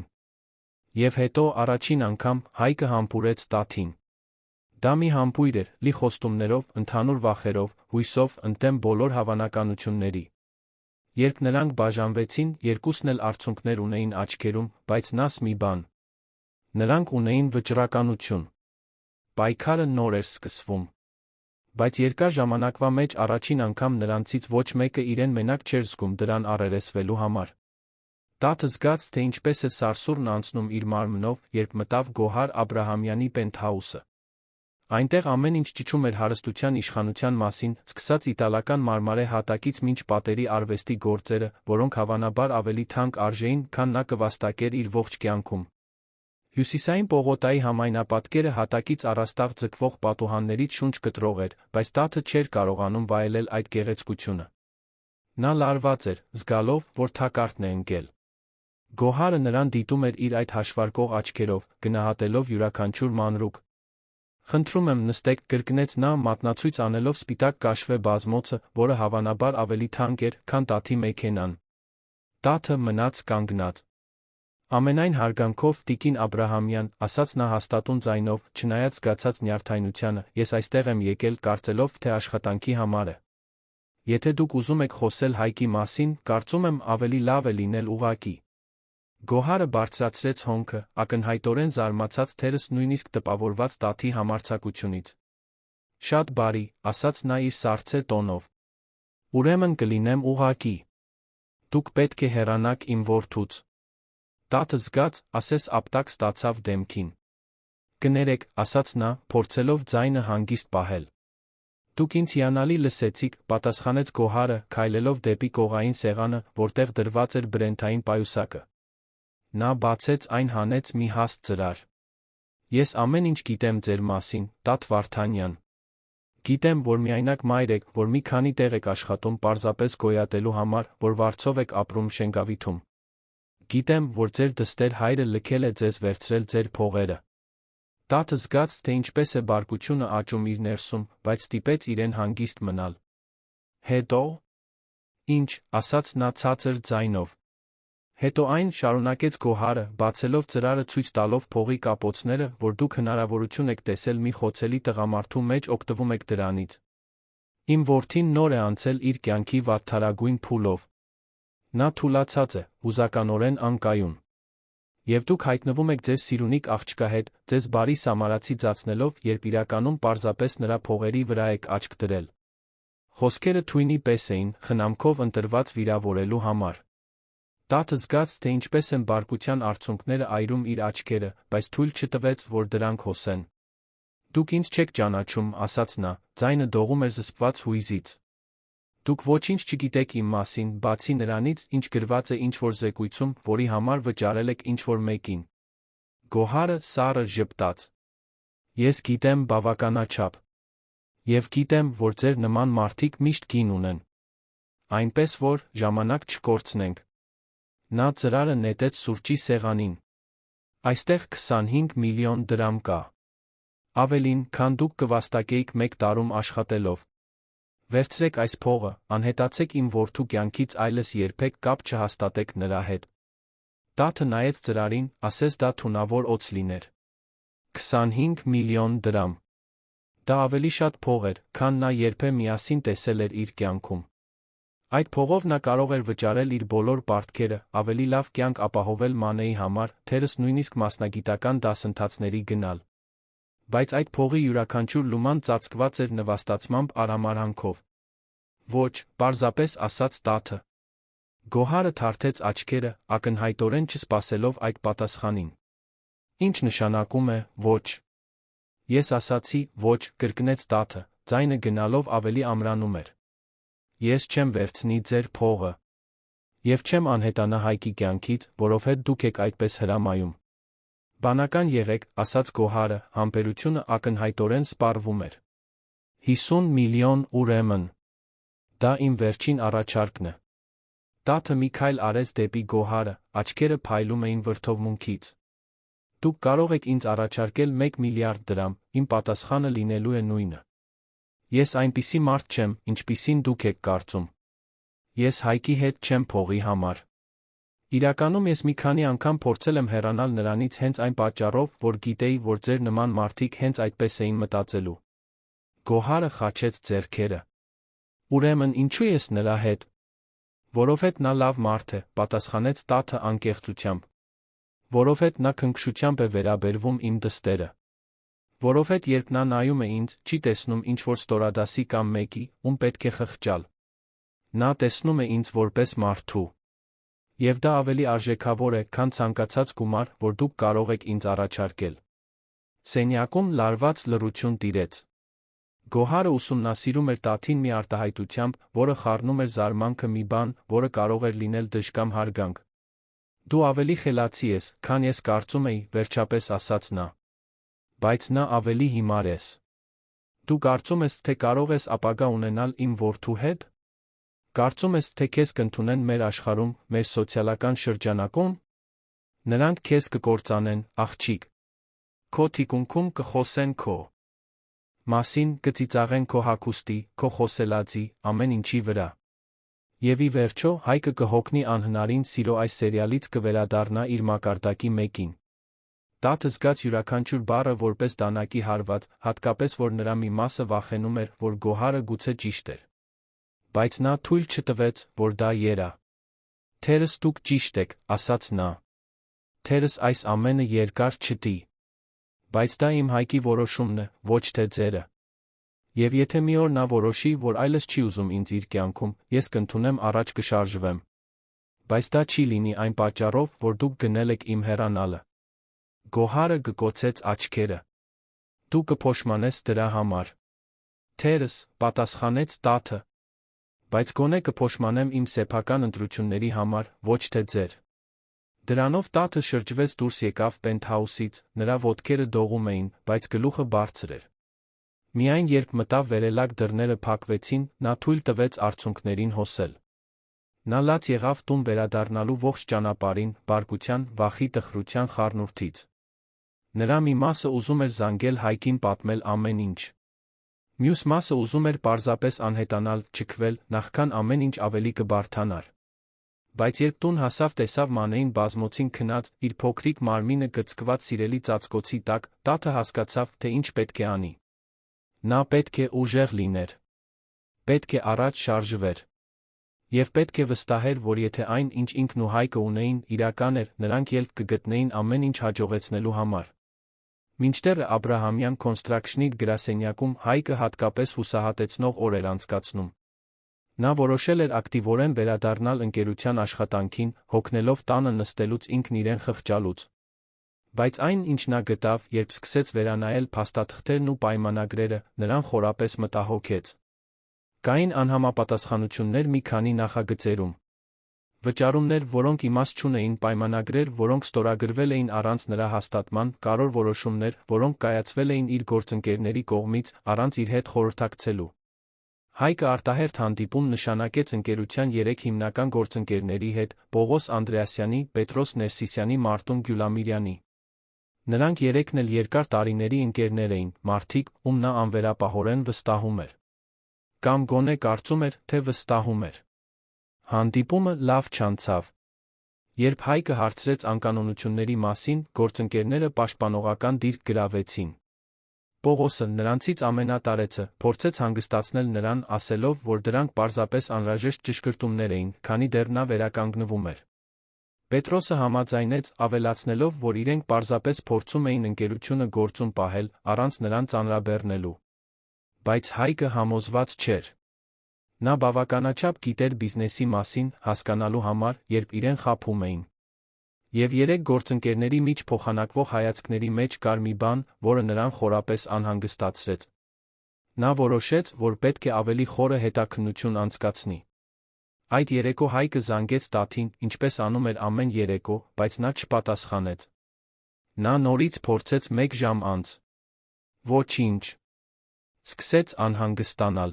Եվ հետո առաջին անգամ Հայկը համբուրեց Տաթին։ Դա մի համբույր էր, լի խոստումներով, ընդհանուր վախերով, հույսով, ընդդեմ բոլոր հավանականությունների։ Երբ նրանք բաժանվեցին, երկուսն էլ արցունքներ ունեին աչքերում, բայց նաս մի բան։ Նրանք ունեին վճռականություն։ Պայքարը նոր էր սկսվում։ Բայց երկար ժամանակվա մեջ առաջին անգամ նրանցից ոչ մեկը իրեն մենակ չէր զգում դրան առերեսվելու համար։ Տաթը զգաց, թե ինչպես է սարսուռն անցնում իր մարմնով, երբ մտավ Գոհար Աբրահամյանի պենթհաուսը։ Այնտեղ ամեն ինչ ճիչում էր հարստության իշխանության մասին, սկսած իտալական մարմարե հատակից մինչ պատերի արվեստի գործերը, որոնք հավանաբար ավելի թանկ արժեին, քան նա կվաստակեր իր ողջ կյանքում։ Հյուսիսային պողոտայի համայնապատկերը հատակից առաստաղ ձգվող պատուհաններից շունչ կտրող էր, բայց Տաթը չէր կարողանում վայելել այդ գեղեցկությունը։ Նա լարված էր, զգալով, որ թակարդն է ընկել։ Գոհարը նրան դիտում էր իր այդ հաշվարկող աչքերով, գնահատելով յուրաքանչյուր մանրուք։ Խնդրում եմ նստեք, կրկնեց նա, մատնացույց անելով սպիտակ կաշվե բազմոցը, որը հավանաբար ավելի թանկ էր, քան Տաթի մեքենան։ Տաթը մնաց կանգնած։ Ամենայն հարգանքով, տիկին Աբրահամյան, ասաց նա հաստատուն ձայնով, չնայած զգացած նյարդայնությանը, ես այստեղ եմ եկել, կարծելով, թե աշխատանքի համար է։ Եթե դուք ուզում եք խոսել Հայկի մասին, կարծում եմ ավելի լավ է լինել ուղղակի։ Գոհարը բարձրացրեց հոնքը, ակնհայտորեն զարմացած թերս նույնիսկ տպավորված Տաթի համարձակությունից։ Շատ բարի, ասաց նա իր սառցե տոնով։ Ուրեմն կլինեմ ուղղակի։ Դուք պետք է հեռանաք իմ որդուց։ Տաթը զգաց, ասես ապտակ ստացավ դեմքին։ Կներեք, ասաց նա, փորձելով ձայնը հանգիստ պահել։ Դուք ինձ հիանալի լսեցիք, պատասխանեց Գոհարը, քայլելով դեպի կողային սեղանը, որտեղ դրված էր բրենթային պայուսակը։ Նա բացեց այն, հանեց մի հաստ ծրար։ Ես ամեն ինչ գիտեմ ձեր մասին, Տաթ Վարդանյան։ Գիտեմ, որ միայնակ մայր եք, որ մի քանի տեղ եք աշխատում պարզապես գոյատելու համար, որ վարձով եք ապրում Շենգավիթում։ Գիտեմ, որ ձեր դստեր հայրը լքել է ձեզ վերցրել ձեր փողերը։ Տաթը զգաց, թե ինչպես է բարկությունը աճում իր ներսում, բայց ստիպեց իրեն հանգիստ մնալ։ Հետո։ Ինչ, ասաց նա ցածր ձայնով։ Հետո այն, շարունակեց Գոհարը, բացելով ծրարը ցույց տալով փողի կապոցները, որ դուք հնարավորություն եք տեսել մի խոցելի տղամարդու մեջ օգտվում եք դրանից։ Իմ որդին նոր է անցել իր կյանքի վատթարագույն փուլով։ Նա թուլացած է, հուզականորեն անկայուն։ Եվ դուք հայտնվում եք ձեր սիրունիկ աղջկա հետ, ձեզ բարի սամարացի ծածնելով, երբ իրականում պարզապես նրա փողերի վրա եք աչք դրել։ Խոսքերը թույնի պես էին, խնամքով ընտրված վիրավորելու համար։ Տաթը զգաց, թե ինչպես են բարկության արցունքները այրում իր աչքերը, բայց թույլ չտվեց, որ դրանք հոսեն։ Դուք ինձ չեք ճանաչում, ասաց նա, ձայնը դողում էր զսպված հույզից։ Դուք ոչինչ չգիտեք իմ մասին, բացի նրանից, ինչ գրված է ինչ-որ զեկույցում, որի համար վճարել եք ինչ-որ մեկին։ Գոհարը սառը ժպտաց։ Ես գիտեմ բավականաչափ։ Եվ գիտեմ, որ ձեր նման մարդիկ միշտ գին ունեն։ Այնպես որ, ժամանակ չկորցնենք։ Նա ծրարը նետեց սուրճի սեղանին։ Այստեղ 25 միլիոն դրամ կա։ Ավելին, քան դուք կվաստակեիք մեկ տարում աշխատելով։ Վերցրեք այս փողը, անհետացեք իմ որդու կյանքից այլևս երբեք կապ չհաստատեք նրա հետ։ Տաթը նայեց ծրարին, ասես դա թունավոր օձ լիներ։ 25 միլիոն դրամ։ Դա ավելի շատ փող էր, քան նա երբեք միասին տեսել էր իր կյանքում։ Այդ փողով նա կարող էր վճարել իր բոլոր պարտքերը, ավելի լավ կյանք ապահովել Մանեի համար, թերս նույնիսկ մասնագիտական դասընթացների գնալ։ Բայց այդ փողի յուրաքանչյուր լուման ծածկված էր նվաստացմամբ արհամարհանքով։ Ոչ, պարզապես ասաց Տաթը։ Գոհարը թարթեց աչքերը, ակնհայտորեն չսպասելով այդ պատասխանին։ Ինչ նշանակում է ոչ։ Ես ասացի ոչ, կրկնեց Տաթը, ձայնը գնալով ավելի ամրանում էր։ Ես չեմ վերցնի ձեր փողը։ Եվ չեմ անհետանա Հայկի կյանքից, որովհետև դուք եք այդպես հրամայում։ Բանական եղեք, ասաց Գոհարը, համբերությունը ակնհայտորեն սպառվում էր։ 50 միլիոն ուրեմն։ Դա իմ վերջին առաջարկն է։ Տաթը մի քայլ արեց դեպի Գոհարը, աչքերը փայլում էին վրդովմունքից։ Դուք կարող եք ինձ առաջարկել 1 միլիարդ դրամ, իմ պատասխանը լինելու է նույնը։ Ես այնպիսի մարդ չեմ, ինչպիսին դուք եք կարծում։ Ես Հայկի հետ չեմ փողի համար։ Իրականում ես մի քանի անգամ փորձել եմ հեռանալ նրանից հենց այն պատճառով, որ գիտեի, որ ձեր նման մարդիկ հենց այդպես էին մտածելու։ Գոհարը խաչեց ձեռքերը։ Ուրեմն ինչու ես նրա հետ։ Որովհետև նա լավ մարդ է, պատասխանեց Տաթը անկեղծությամբ։ Որովհետև նա քնքշությամբ է վերաբերվում իմ դստերը։ Որովհետև երբ նա նայում է ինձ, չի տեսնում ինչ-որ ստորադասի կամ մեկի, ում պետք է խղճալ։ Նա տեսնում է ինձ որպես մարդու։ Եվ դա ավելի արժեքավոր է, քան ցանկացած գումար, որ դուք կարող եք ինձ առաջարկել։ Սենյակում լարված լռություն տիրեց։ Գոհարը ուսումնասիրում էր Տաթին մի արտահայտությամբ, որը խառնում էր զարմանքը մի բան, որը կարող էր լինել դժկամ հարգանք։ Դու ավելի խելացի ես, քան ես կարծում էի, վերջապես ասաց նա։ Բայց նա ավելի հիմար ես։ Դու կարծում ես, թե կարող ես ապագա ունենալ իմ որդու հետ։ Կարծում ես, թե քեզ կընդունեն մեր աշխարհում, մեր սոցիալական շրջանակում։ Նրանք քեզ կկործանեն, աղջիկ։ Քո թիկունքում կխոսեն քո մասին, կծիծաղեն քո հագուստի, քո խոսելաձի, ամեն ինչի վրա։ Եվ ի վերջո, Հայկը կհոգնի անհնարին սիրո այս սերիալից կվերադառնա իր մակարդակի մեկին։ Տաթը զգաց յուրաքանչյուր բառը որպես դանակի հարված, հատկապես որ նրա մի մասը վախենում էր, որ Գոհարը գուցե ճիշտ էր։ Բայց նա թույլ չտվեց, որ դա երա։ Թերս դուք ճիշտ եք, ասաց նա։ Թերս այս ամենը երկար չտի։ Բայց դա իմ Հայկի որոշումն է, ոչ թե ձերը։ Եվ եթե մի օր նա որոշի, որ այլևս չի ուզում ինձ իր կյանքում, ես կընդունեմ առաջ կշարժվեմ։ Բայց դա չի լինի այն պատճառով, որ դուք գնել եք իմ հեռանալը։ Գոհարը գկոցեց աչքերը։ Դու կփոշմանես դրա համար։ Թերս, պատասխանեց Տաթը։ Բայց գոնե կփոշմանեմ իմ սեփական ընտրությունների համար, ոչ թե ձեր։ Դրանով Տաթը շրջվեց դուրս եկավ պենթհաուսից, նրա ոտքերը դողում էին, բայց գլուխը բարձր էր։ Միայն երբ մտավ վերելակ դռները փակվեցին, նա թույլ տվեց արցունքներին հոսել։ Նա լաց եղավ տուն վերադառնալու ողջ ճանապարհին, բարկության, վախի, տխրության խառնուրդից։ Նրա մի մասը ուզում էր զանգել Հայկին պատմել ամեն ինչ։ Մյուս մասը ուզում էր պարզապես անհետանալ, չքվել, նախքան ամեն ինչ ավելի կբարդանար։ Բայց երբ տուն հասավ, տեսավ Մանեին բազմոցին քնած, իր փոքրիկ մարմինը գծկված սիրելի ծածկոցի տակ, Տաթը հասկացավ, թե ինչ պետք է անի։ Նա պետք է ուժեղ լիներ։ Պետք է առաջ շարժվեր։ Եվ պետք է վստահեր, որ եթե այն, ինչ ինքն ու Հայկը ունեին, իրական էր, նրանք ելք կգտնեին ամեն ինչ հաջողեցնելու համար։ Մինչդեռ Աբրահամյան Կոնստրաքշնի գրասենյակում Հայկը հատկապես հուսահատեցնող օր էր անցկացնում։ Նա որոշել էր ակտիվորեն վերադառնալ ընկերության աշխատանքին, հոգնելով տանը նստելուց ինքն իրեն խղճալուց։ Բայց այն, ինչ նա գտավ, երբ սկսեց վերանայել փաստաթղթերն ու պայմանագրերը, նրան խորապես մտահոգեց։ Կային անհամապատասխանություններ մի քանի նախագծերում։ Վճարումներ, որոնք իմաստ չունեին, պայմանագրեր, որոնք ստորագրվել էին առանց նրա հաստատման, կարևոր որոշումներ, որոնք կայացվել էին իր գործընկերների կողմից, առանց իր հետ խորհրդակցելու։ Հայկը արտահերթ հանդիպում նշանակեց ընկերության 3 հիմնական գործընկերների հետ՝ Պողոս Անդրեասյանի, Պետրոս Ներսիսյանի, Մարտուն Գյուլամիրյանի։ Նրանք երեքն էլ երկար տարիների ընկերներ էին, մարդիկ, ում նա անվերապահորեն վստահում էր։ Կամ գոնե կարծում էր, թե վստահում էր։ Հանդիպումը լավ չանցավ։ Երբ Հայկը հարցրեց անկանոնությունների մասին, գործընկերները պաշտպանողական դիրք գրավեցին։ Պողոսը, նրանցից ամենատարեցը, փորձեց հանգստացնել նրան, ասելով, որ դրանք պարզապես անհրաժեշտ ճշգրտումներ էին, քանի դեռ նա վերականգնվում էր։ Պետրոսը համաձայնեց, ավելացնելով, որ իրենք պարզապես փորձում էին ընկերությունը գործում պահել, առանց նրան ծանրաբեռնելու։ Բայց Հայկը համոզված չէր։ Նա բավականաչափ գիտեր բիզնեսի մասին, հասկանալու համար, երբ իրեն խաբում էին։ Եվ երեք գործընկերների միջ փոխանակվող հայացքների մեջ կար մի բան, որը նրան խորապես անհանգստացրեց։ Նա որոշեց, որ պետք է ավելի խորը հետաքննություն անցկացնի։ Այդ երեկո Հայկը զանգեց տաթին, ինչպես անում էր ամեն երեկո, բայց նա չպատասխանեց։ Նա նորից փորձեց 1 ժամ անց։ Ոչինչ։ Սկսեց անհանգստանալ։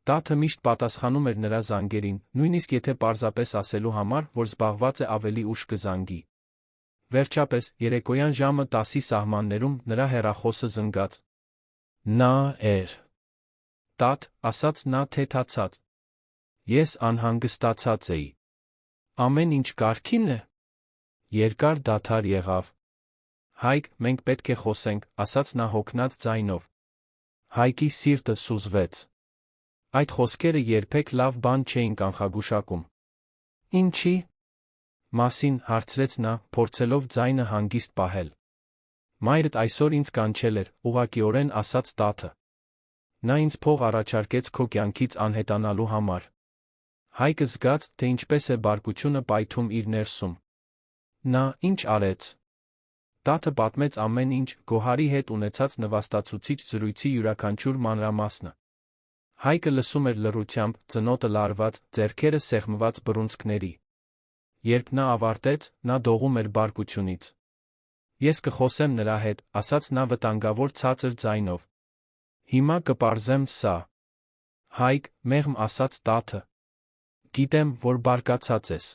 Տաթը միշտ պատասխանում էր նրա զանգերին, նույնիսկ եթե պարզապես ասելու համար, որ զբաղված է ավելի ուշ կզանգի։ Վերջապես, երեկոյան ժամը 10-ի սահմաններում նրա հեռախոսը զնգաց։ Նա էր։ Տաթ, ասաց նա թեթացած։ Ես անհանգստացած էի։ Ամեն ինչ կարգին է։ Երկար դադար եղավ։ Հայկ, մենք պետք է խոսենք, ասաց նա հոգնած ձայնով։ Հայկի սիրտը սուզվեց։ Այդ խոսքերը երբեք լավ բան չէին կանխագուշակում։ Ինչի՞ մասին, հարցրեց նա, փորձելով ձայնը հանգիստ պահել։ Մայրդ այսօր ինձ կանչել էր, ուղղակիորեն ասաց Տաթը։ Նա ինձ փող առաջարկեց քո կյանքից անհետանալու համար։ Հայկը զգաց, թե ինչպես է բարկությունը պայթում իր ներսում։ Նա ինչ արեց։ Տաթը պատմեց ամեն ինչ, Գոհարի հետ ունեցած նվաստացուցիչ զրույցի յուրաքանչյուր մանրամասնը։ Հայկը լսում էր լռությամբ, ծնոտը լարված, ձեռքերը սեղմված բռունցքների։ Երբ նա ավարտեց, նա դողում էր բարկությունից։ Ես կխոսեմ նրա հետ, ասաց նա վտանգավոր ցածր ձայնով։ Հիմա կպարզեմ սա։ Հայկ, մեղմ ասաց Տաթը։ Գիտեմ, որ բարկացած ես։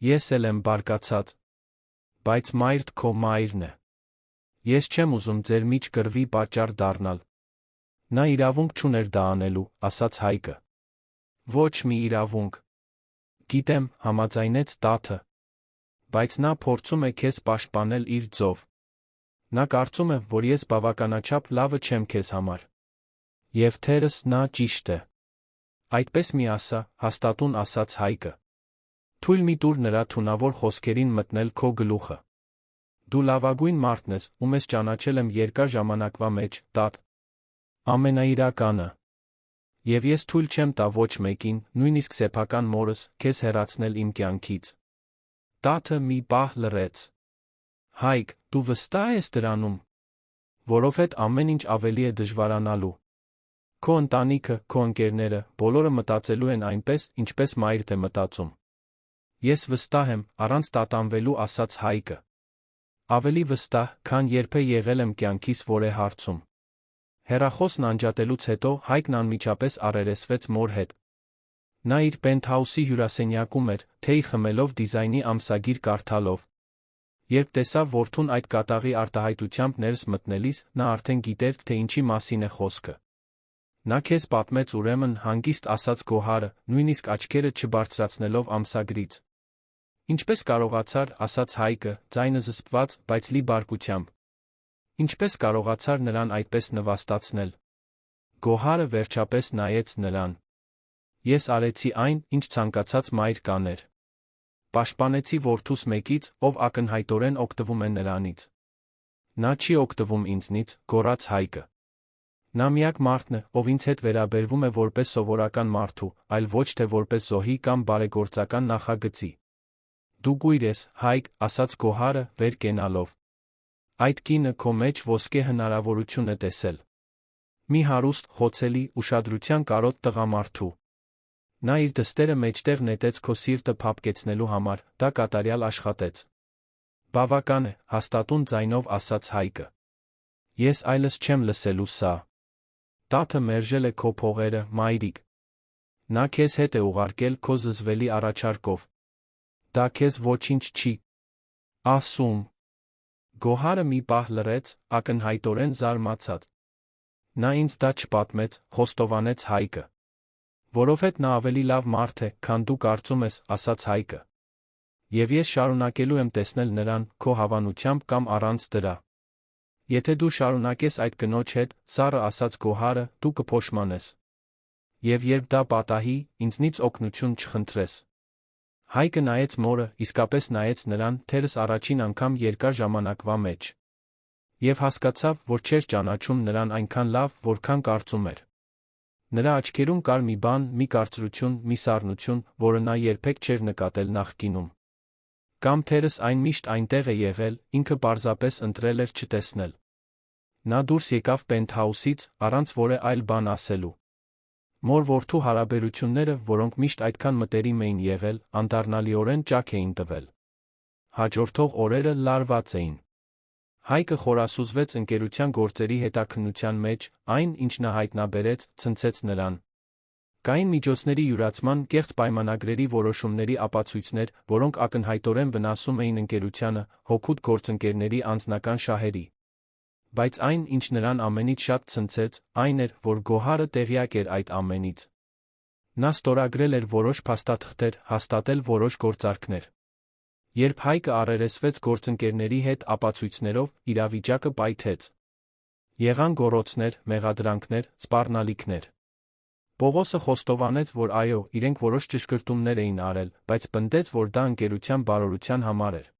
Ես էլ եմ բարկացած։ Բայց մայրդ քո մայրն է։ Ես չեմ ուզում ձեր միջ կռվի պատճառ դառնալ։ Նա իրավունք չուներ դա անելու, ասաց Հայկը։ Ոչ մի իրավունք։ Գիտեմ, համաձայնեց Տաթը։ Բայց նա փորձում է քեզ պաշտպանել իր ձով։ Նա կարծում է, որ ես բավականաչափ լավը չեմ քեզ համար։ Եվ թերս նա ճիշտ է։ Այդպես մի ասա, հաստատուն ասաց Հայկը։ Թույլ մի տուր նրա թունավոր խոսքերին մտնել քո գլուխը։ Դու լավագույն մարդն ես, ում ես ճանաչել եմ երկար ժամանակվա մեջ, Տաթ։ Ամենաիրականը։ Եվ ես թույլ չեմ տա ոչ մեկին, նույնիսկ սեփական մորս, քեզ հեռացնել իմ կյանքից։ Տաթը մի պահ լռեց։ Հայկ, դու վստահ ես դրանում։ Որովհետև ամեն ինչ ավելի է դժվարանալու։ Քո ընտանիքը, քո ընկերները, բոլորը մտածելու են այնպես, ինչպես մայրդ է մտածում։ Ես վստահ եմ, առանց տատանվելու ասաց Հայկը։ Ավելի վստահ, քան երբեք եղել եմ կյանքիս որևէ հարցում։ Հեռախոսն անջատելուց հետո Հայկն անմիջապես առերեսվեց մոր հետ։ Նա իր պենթհաուսի հյուրասենյակում էր, թեյ խմելով դիզայնի ամսագիր կարդալով։ Երբ տեսավ որդուն այդ կատաղի արտահայտությամբ ներս մտնելիս, նա արդեն գիտեր, թե ինչի մասին է խոսքը։ Նա քեզ պատմեց ուրեմն, հանգիստ ասաց Գոհարը, նույնիսկ աչքերը չբարձրացնելով ամսագրից։ Ինչպես կարողացար, ասաց Հայկը, ձայնը զսպված, բայց լի բարկությամբ։ Ինչպես կարողացար նրան այդպես նվաստացնել։ Գոհարը վերջապես նայեց նրան։ Ես արեցի այն, ինչ ցանկացած մայր կաներ։ Պաշտպանեցի որդուս մեկից, ով ակնհայտորեն օգտվում է նրանից։ Նա չի օգտվում ինձնից, գոռաց Հայկը։ Նա միակ մարդն է, ով ինձ հետ վերաբերվում է որպես սովորական մարդու, այլ ոչ թե որպես զոհի կամ բարեգործական նախագծի։ Դու կույր ես, Հայկ, ասաց Գոհարը, վեր կենալով։ Այդ կինը քո մեջ ոսկե հնարավորություն է տեսել։ Մի հարուստ, խոցելի, ուշադրության կարոտ տղամարդու։ Նա իր դստերը մեջտեղ նետեց քո սիրտը փափկեցնելու համար, դա կատարյալ աշխատեց։ Բավական է, հաստատուն ձայնով ասաց Հայկը։ Ես այլս չեմ լսելու սա։ Տաթը մերժել է քո փողերը, մայրիկ։ Նա քեզ հետ է ուղարկել քո զզվելի առաջարկով։ Դա քեզ ոչինչ չի ասում։ Գոհարը մի պահ լռեց, ակնհայտորեն զարմացած։ Նա ինձ դա չպատմեց, խոստովանեց Հայկը։ Որովհետև նա ավելի լավ մարդ է, քան դու կարծում ես, ասաց Հայկը։ Եվ ես շարունակելու եմ տեսնել նրան, քո հավանությամբ կամ առանց դրա։ Եթե դու շարունակես այդ կնոջ հետ, սառը ասաց Գոհարը, դու կփոշմանես։ Եվ երբ դա պատահի, ինձնից օգնություն չխնդրես։ Հայկը նայեց մորը, իսկապես նայեց նրան, թերս առաջին անգամ երկար ժամանակվա մեջ։ Եվ հասկացավ, որ չէր ճանաչում նրան այնքան լավ, որքան կարծում էր։ Նրա աչքերում կար մի բան, մի կարծրություն, մի սառնություն, որը նա երբեք չէր նկատել նախկինում։ Կամ թերս այն միշտ այնտեղ է եղել, ինքը պարզապես ընտրել էր չտեսնել։ Նա դուրս եկավ պենթհաուսից, առանց որևէ այլ բան ասելու։ Մոր-որդու հարաբերությունները, որոնք միշտ այդքան մտերիմ էին եղել, անդառնալիորեն ճաք էին տվել։ Հաջորդող օրերը լարված էին։ Հայկը խորասուզվեց ընկերության գործերի հետաքննության մեջ, այն, ինչ նա հայտնաբերեց, ցնցեց նրան։ Կային միջոցների յուրացման, կեղծ պայմանագրերի որոշումների ապացույցներ, որոնք ակնհայտորեն վնասում էին ընկերությանը, հօգուտ գործընկերների անձնական շահերի։ Բայց այն, ինչ նրան ամենից շատ ցնցեց, այն էր, որ Գոհարը տեղյակ էր այդ ամենից։ Նա ստորագրել էր որոշ փաստաթղթեր, հաստատել որոշ գործարքներ։ Երբ Հայկը առերեսվեց գործընկերների հետ ապացույցներով, իրավիճակը պայթեց։ Եղան գոռոցներ, մեղադրանքներ, սպառնալիքներ։ Պողոսը խոստովանեց, որ այո, իրենք որոշ ճշգրտումներ էին արել, բայց պնդեց, որ դա ընկերության բարօրության համար էր։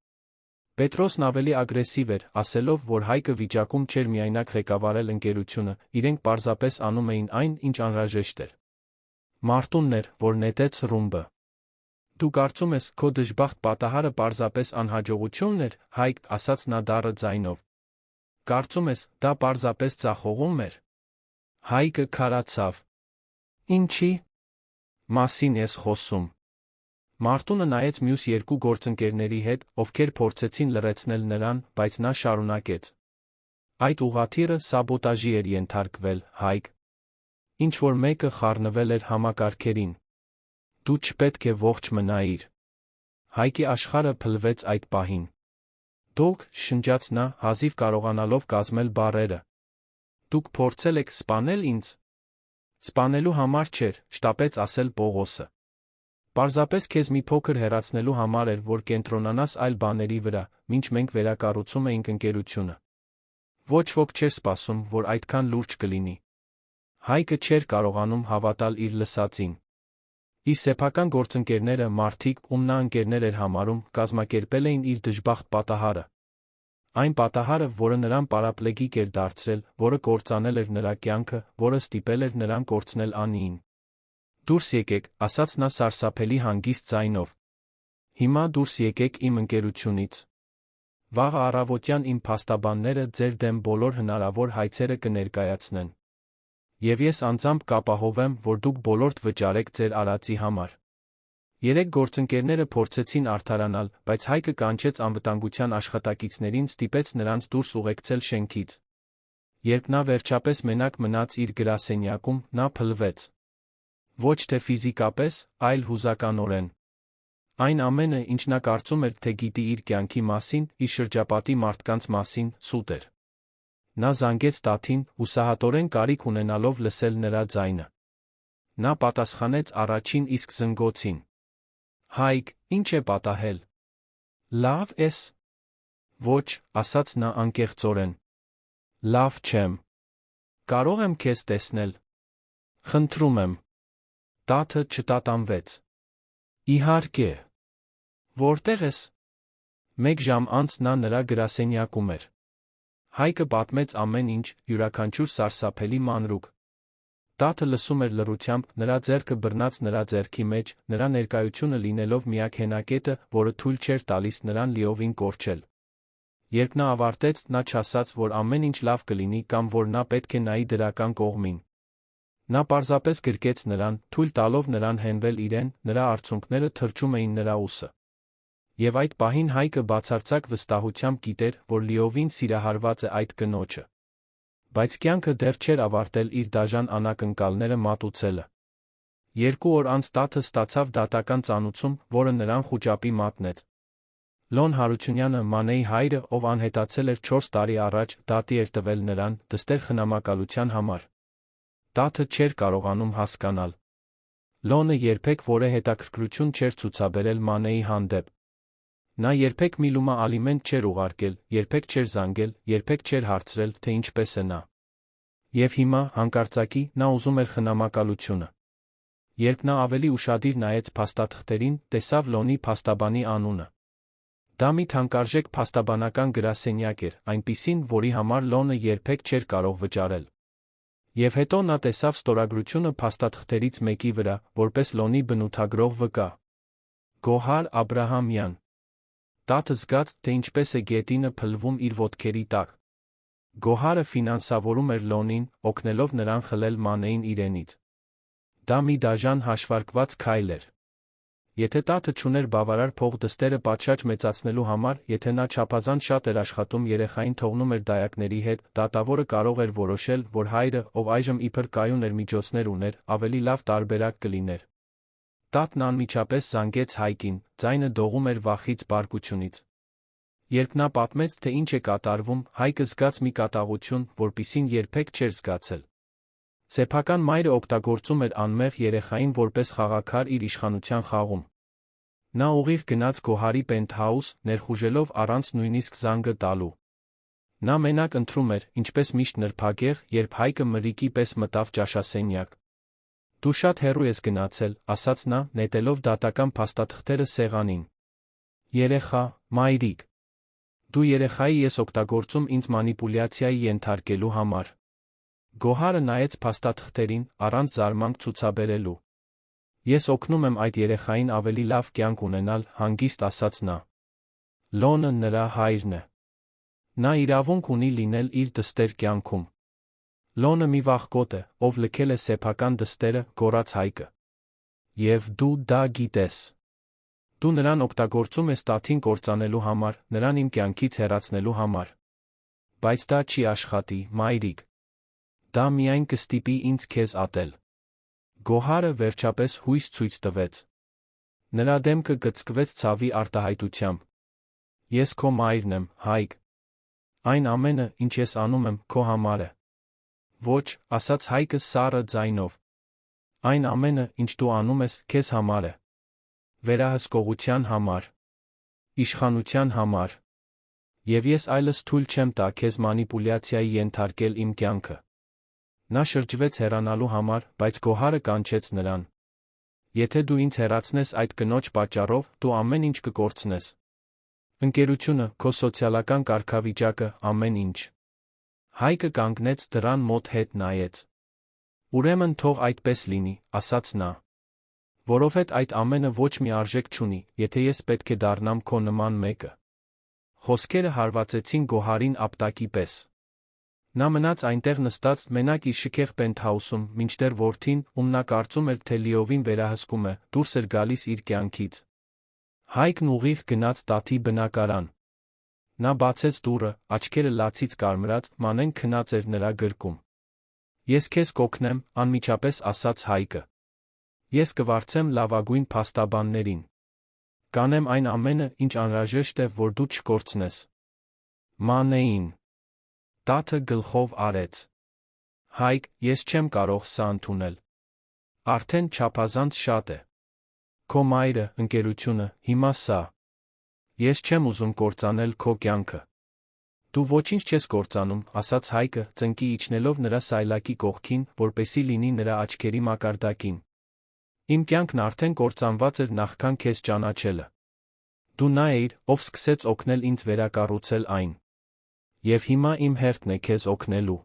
Պետրոսն ավելի ագրեսիվ էր, ասելով, որ Հայկը վիճակում չէր միայնակ ղեկավարել ընկերությունը, իրենք պարզապես անում էին այն, ինչ անհրաժեշտ էր։ Մարտունն էր, որ նետեց ռումբը։ Դու կարծում ես, քո դժբախտ պատահարը պարզապես անհաջողությունն էր, Հայկ, ասաց նա դառը ձայնով։ Կարծում ես, դա պարզապես ձախողում էր։ Հայկը քարացավ։ Ինչի՞ մասին ես խոսում։ Մարտունը նայեց մյուս երկու գործընկերների հետ, ովքեր փորձեցին լռեցնել նրան, բայց նա շարունակեց. Այդ ուղղաթիռը սաբոտաժի էր ենթարկվել, Հայկ։ Ինչ-որ մեկը խառնվել էր համակարգերին։ Դու չպետք է ողջ մնայիր։ Հայկի աշխարհը փլվեց այդ պահին։ Դուք, շնջաց նա, հազիվ կարողանալով կազմել բառերը։ Դուք փորձել եք սպանել ինձ։ Սպանելու համար չէր, շտապեց ասել Պողոսը։ Պարզապես քեզ մի փոքր հեռացնելու համար էր, որ կենտրոնանաս այլ բաների վրա, մինչ մենք վերակառուցում էինք ընկերությունը։ Ոչ ոք չէր սպասում, որ այդքան լուրջ կլինի։ Հայկը չէր կարողանում հավատալ իր լսածին։ Իր սեփական գործընկերները, մարդիկ, ում նա ընկերներ էր համարում, կազմակերպել էին իր դժբախտ պատահարը։ Այն պատահարը, որը նրան պարապլեգիկ էր դարձրել, որը կործանել էր նրա կյանքը, որը ստիպել էր նրան կորցնել Անիին։ Դուրս եկեք, ասաց նա սարսափելի հանգիստ ձայնով։ Հիմա դուրս եկեք իմ ընկերությունից։ Վաղը առավոտյան իմ փաստաբանները ձեր դեմ բոլոր հնարավոր հայցերը կներկայացնեն։ Եվ ես անձամբ կապահովեմ, որ դուք բոլորդ վճարեք ձեր արածի համար։ Երեք գործընկերները փորձեցին արդարանալ, բայց Հայկը կանչեց անվտանգության աշխատակիցներին, ստիպեց նրանց դուրս ուղեկցել շենքից։ Երբ նա վերջապես մենակ մնաց իր գրասենյակում, նա փլվեց։ Ոչ թե ֆիզիկապես, այլ հուզականորեն։ Այն ամենը, ինչ նա կարծում էր, թե գիտի իր կյանքի մասին, իր շրջապատի մարդկանց մասին, սուտ էր։ Նա զանգեց տաթին, հուսահատորեն կարիք ունենալով լսել նրա ձայնը։ Նա պատասխանեց առաջին իսկ զնգոցին։ Հայկ, ինչ է պատահել։ Լավ ես։ Ոչ, ասաց նա անկեղծորեն։ Լավ չեմ։ Կարող եմ քեզ տեսնել։ Խնդրում եմ։ Տաթը չտատանվեց։ Իհարկե։ Որտեղ ես։ Մեկ ժամ անց նա նրա գրասենյակում էր։ Հայկը պատմեց ամեն ինչ, յուրաքանչյուր սարսափելի մանրուք։ Տաթը լսում էր լռությամբ, նրա ձեռքը բռնած նրա ձեռքի մեջ, նրա ներկայությունը լինելով միակ հենակետը, որը թույլ չէր տալիս նրան լիովին կորչել։ Երբ նա ավարտեց, նա չասաց, որ ամեն ինչ լավ կլինի կամ որ նա պետք է նայի դրական կողմին։ Նա պարզապես գրկեց նրան, թույլ տալով նրան հենվել իրեն, նրա արցունքները թրջում էին նրա ուսը։ Եվ այդ պահին Հայկը բացարձակ վստահությամբ գիտեր, որ լիովին սիրահարված է այդ կնոջը։ Բայց կյանքը դեռ չէր ավարտել իր դաժան անակնկալները մատուցելը։ 2 օր անց Տաթը ստացավ դատական ծանուցում, որը նրան խուճապի մատնեց։ Լոն Հարությունյանը Մանեի հայրը, ով անհետացել էր 4 տարի առաջ, դատի էր տվել նրան, դստեր խնամակալության համար։ Տաթը չէր կարողանում հասկանալ։ Լոնը երբեք որե հետաքրքրություն չէր ցուցաբերել Մանեի հանդեպ։ Նա երբեք Միլումա ալիմենտ չէր ուղարկել, երբեք չէր զանգել, երբեք չէր հարցրել, թե ինչպես է նա։ Եվ հիմա, հանկարծակի, նա ուզում էր խնամակալությունը։ Երբ նա ավելի ուշադիր նայեց փաստաթղթերին, տեսավ Լոնի փաստաբանի անունը։ Դա մի թանկարժեք փաստաբանական գրասենյակ էր, այնպիսին, որի համար Լոնը երբեք չէր կարող վճարել։ Եվ հետո նա տեսավ ստորագրությունը փաստաթղթերից մեկի վրա, որպես Լոնի բնութագրող վկա։ Գոհար Աբրահամյան։ Տաթը զգաց, թե ինչպես է գետինը փլվում իր ոտքերի տակ։ Գոհարը ֆինանսավորում էր Լոնին, օգնելով նրան խլել Մանեին իրենից։ Դա մի դաժան հաշվարկված քայլ էր։ Եթե տաթը չուներ բավարար փող դստերը պատշաճ մեծացնելու համար, եթե նա չափազանց շատ էր աշխատում երեխային թողնում էր դայակների հետ, դատավորը կարող էր որոշել, որ հայրը, ով այժմ իբր կայուն էր միջոցներ ուներ, ավելի լավ տարբերակ կլիներ։ Տատն անմիջապես զանգեց Հայկին, ձայնը դողում էր վախից, բարկությունից։ Երբ նա պատմեց, թե ինչ է կատարվում, Հայկը զգաց մի կատաղություն, որպիսին երբեք չէր զգացել։ Սեփական մայրը օգտագործում էր անմեղ երեխային որպես խաղաքար իր իշխանության խաղում։ Նա ուղիղ գնաց Գոհարի պենթհաուս, ներխուժելով առանց նույնիսկ զանգը տալու։ Նա մենակ ընթրում էր, ինչպես միշտ նրբագեղ, երբ Հայկը մրրիկի պես մտավ ճաշասենյակ։ Դու շատ հեռու ես գնացել, ասաց նա, նետելով դատական փաստաթղթերը սեղանին։ Երեխա, մայրիկ։ Դու երեխայի ես օգտագործում ինձ մանիպուլյացիայի ենթարկելու համար։ Գոհարը նայեց փաստաթղթերին, առանց զարմանք ցուցաբերելու։ Ես օգնում եմ այդ երեխային ավելի լավ կյանք ունենալ, հանգիստ ասաց նա։ Լոնը նրա հայրն է։ Նա իրավունք ունի լինել իր դստեր կյանքում։ Լոնը մի վախկոտ է, ով լքել է սեփական դստերը, գոռաց Հայկը։ Եվ դու դա գիտես։ Դու նրան օգտագործում ես տաթին կործանելու համար, նրան իմ կյանքից հեռացնելու համար։ Բայց դա չի աշխատի, մայրիկ։ Դա միայն կստիպի ինձ քեզ ատել։ Գոհարը վերջապես հույս ցույց տվեց։ Նրա դեմքը գծկվեց ցավի արտահայտությամբ։ Ես քո մայրն եմ, Հայկ։ Այն ամենը, ինչ ես անում եմ, քո համար է։ Ոչ, ասաց Հայկը սառը ձայնով։ Այն ամենը, ինչ դու անում ես, քեզ համար է։ Վերահսկողության համար։ Իշխանության համար։ Եվ ես այլս թույլ չեմ տա քեզ մանիպուլյացիայի ենթարկել իմ կյանքը։ Նա շրջվեց հեռանալու համար, բայց Գոհարը կանչեց նրան։ Եթե դու ինձ հեռացնես այդ կնոջ պատճառով, դու ամեն ինչ կկորցնես։ Ընկերությունը, քո սոցիալական կարգավիճակը, ամեն ինչ։ Հայկը կանգնեց դռան մոտ հետ նայեց։ Ուրեմն թող այդպես լինի, ասաց նա։ Որովհետև այդ ամենը ոչ մի արժեք չունի, եթե ես պետք է դառնամ քո նման մեկը։ Խոսքերը հարվածեցին Գոհարին ապտակի պես։ Նա մնաց այնտեղ նստած մենակ իր շքեղ պենթհաուսում, մինչդեռ որդին, ում նա կարծում էր, թե լիովին վերահսկում է, դուրս էր գալիս իր կյանքից։ Հայկն ուղիղ գնաց տաթի բնակարան։ Նա բացեց դուռը, աչքերը լացից կարմրած, Մանեն քնած էր նրա գրկում։ Ես քեզ կօգնեմ, անմիջապես ասաց Հայկը։ Ես կվարձեմ լավագույն փաստաբաններին։ Կանեմ այն ամենը, ինչ անհրաժեշտ է, որ դու չկորցնես։ Մանեին։ Տաթը գլխով արեց։ Հայկ, ես չեմ կարող սա ընդունել։ Արդեն չափազանց շատ է։ Քո մայրը, ընկերությունը, հիմա սա։ Ես չեմ ուզում կործանել քո կյանքը։ Դու ոչինչ չես կործանում, ասաց Հայկը, ծնկի իջնելով նրա սայլակի կողքին, որպեսզի լինի նրա աչքերի մակարդակին։ Իմ կյանքն արդեն կործանված էր նախքան քեզ ճանաչելը։ Դու նա էիր, ով սկսեց օգնել ինձ վերակառուցել այն։ Եվ հիմա իմ հերթն է քեզ օգնելու։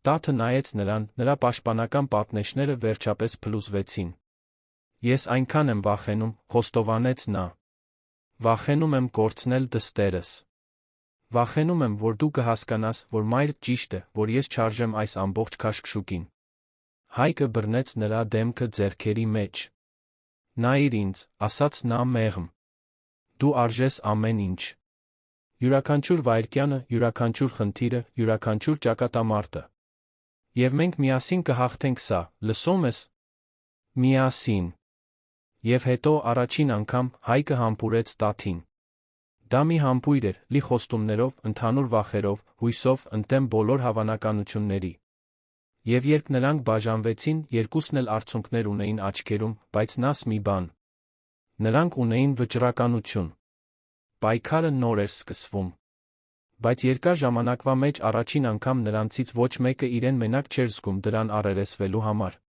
Տաթը նայեց նրան, նրա պաշտպանական պատնեշները վերջապես փլուզվեցին։ Ես այնքան եմ վախենում, խոստովանեց նա։ Վախենում եմ կորցնել դստերս։ Վախենում եմ, որ դու կհասկանաս, որ մայրդ ճիշտ է, որ ես չարժեմ այս ամբողջ քաշքշուկին։ Հայկը բռնեց նրա դեմքը ձեռքերի մեջ։ Նայիր ինձ, ասաց նա մեղմ։ Դու արժես ամեն ինչ։ Յուրաքանչյուր վայրկյանը, յուրաքանչյուր խնդիրը, յուրաքանչյուր ճակատամարտը։ Եվ մենք միասին կհաղթենք սա, լսո՞մ ես։ Միասին։ Եվ հետո առաջին անգամ Հայկը համբուրեց տաթին։ Դա մի համբույր էր, լի խոստումներով, ընդհանուր վախերով, հույսով, ընդդեմ բոլոր հավանականությունների։ Եվ երբ նրանք բաժանվեցին, երկուսն էլ արցունքներ ունեին աչքերում, բայց նաս մի բան. նրանք ունեին վճռականություն։ Պայքարը նոր էր սկսվում։ Բայց երկար ժամանակվա մեջ առաջին անգամ նրանցից ոչ մեկը իրեն մենակ չէր զգում դրան առերեսվելու համար։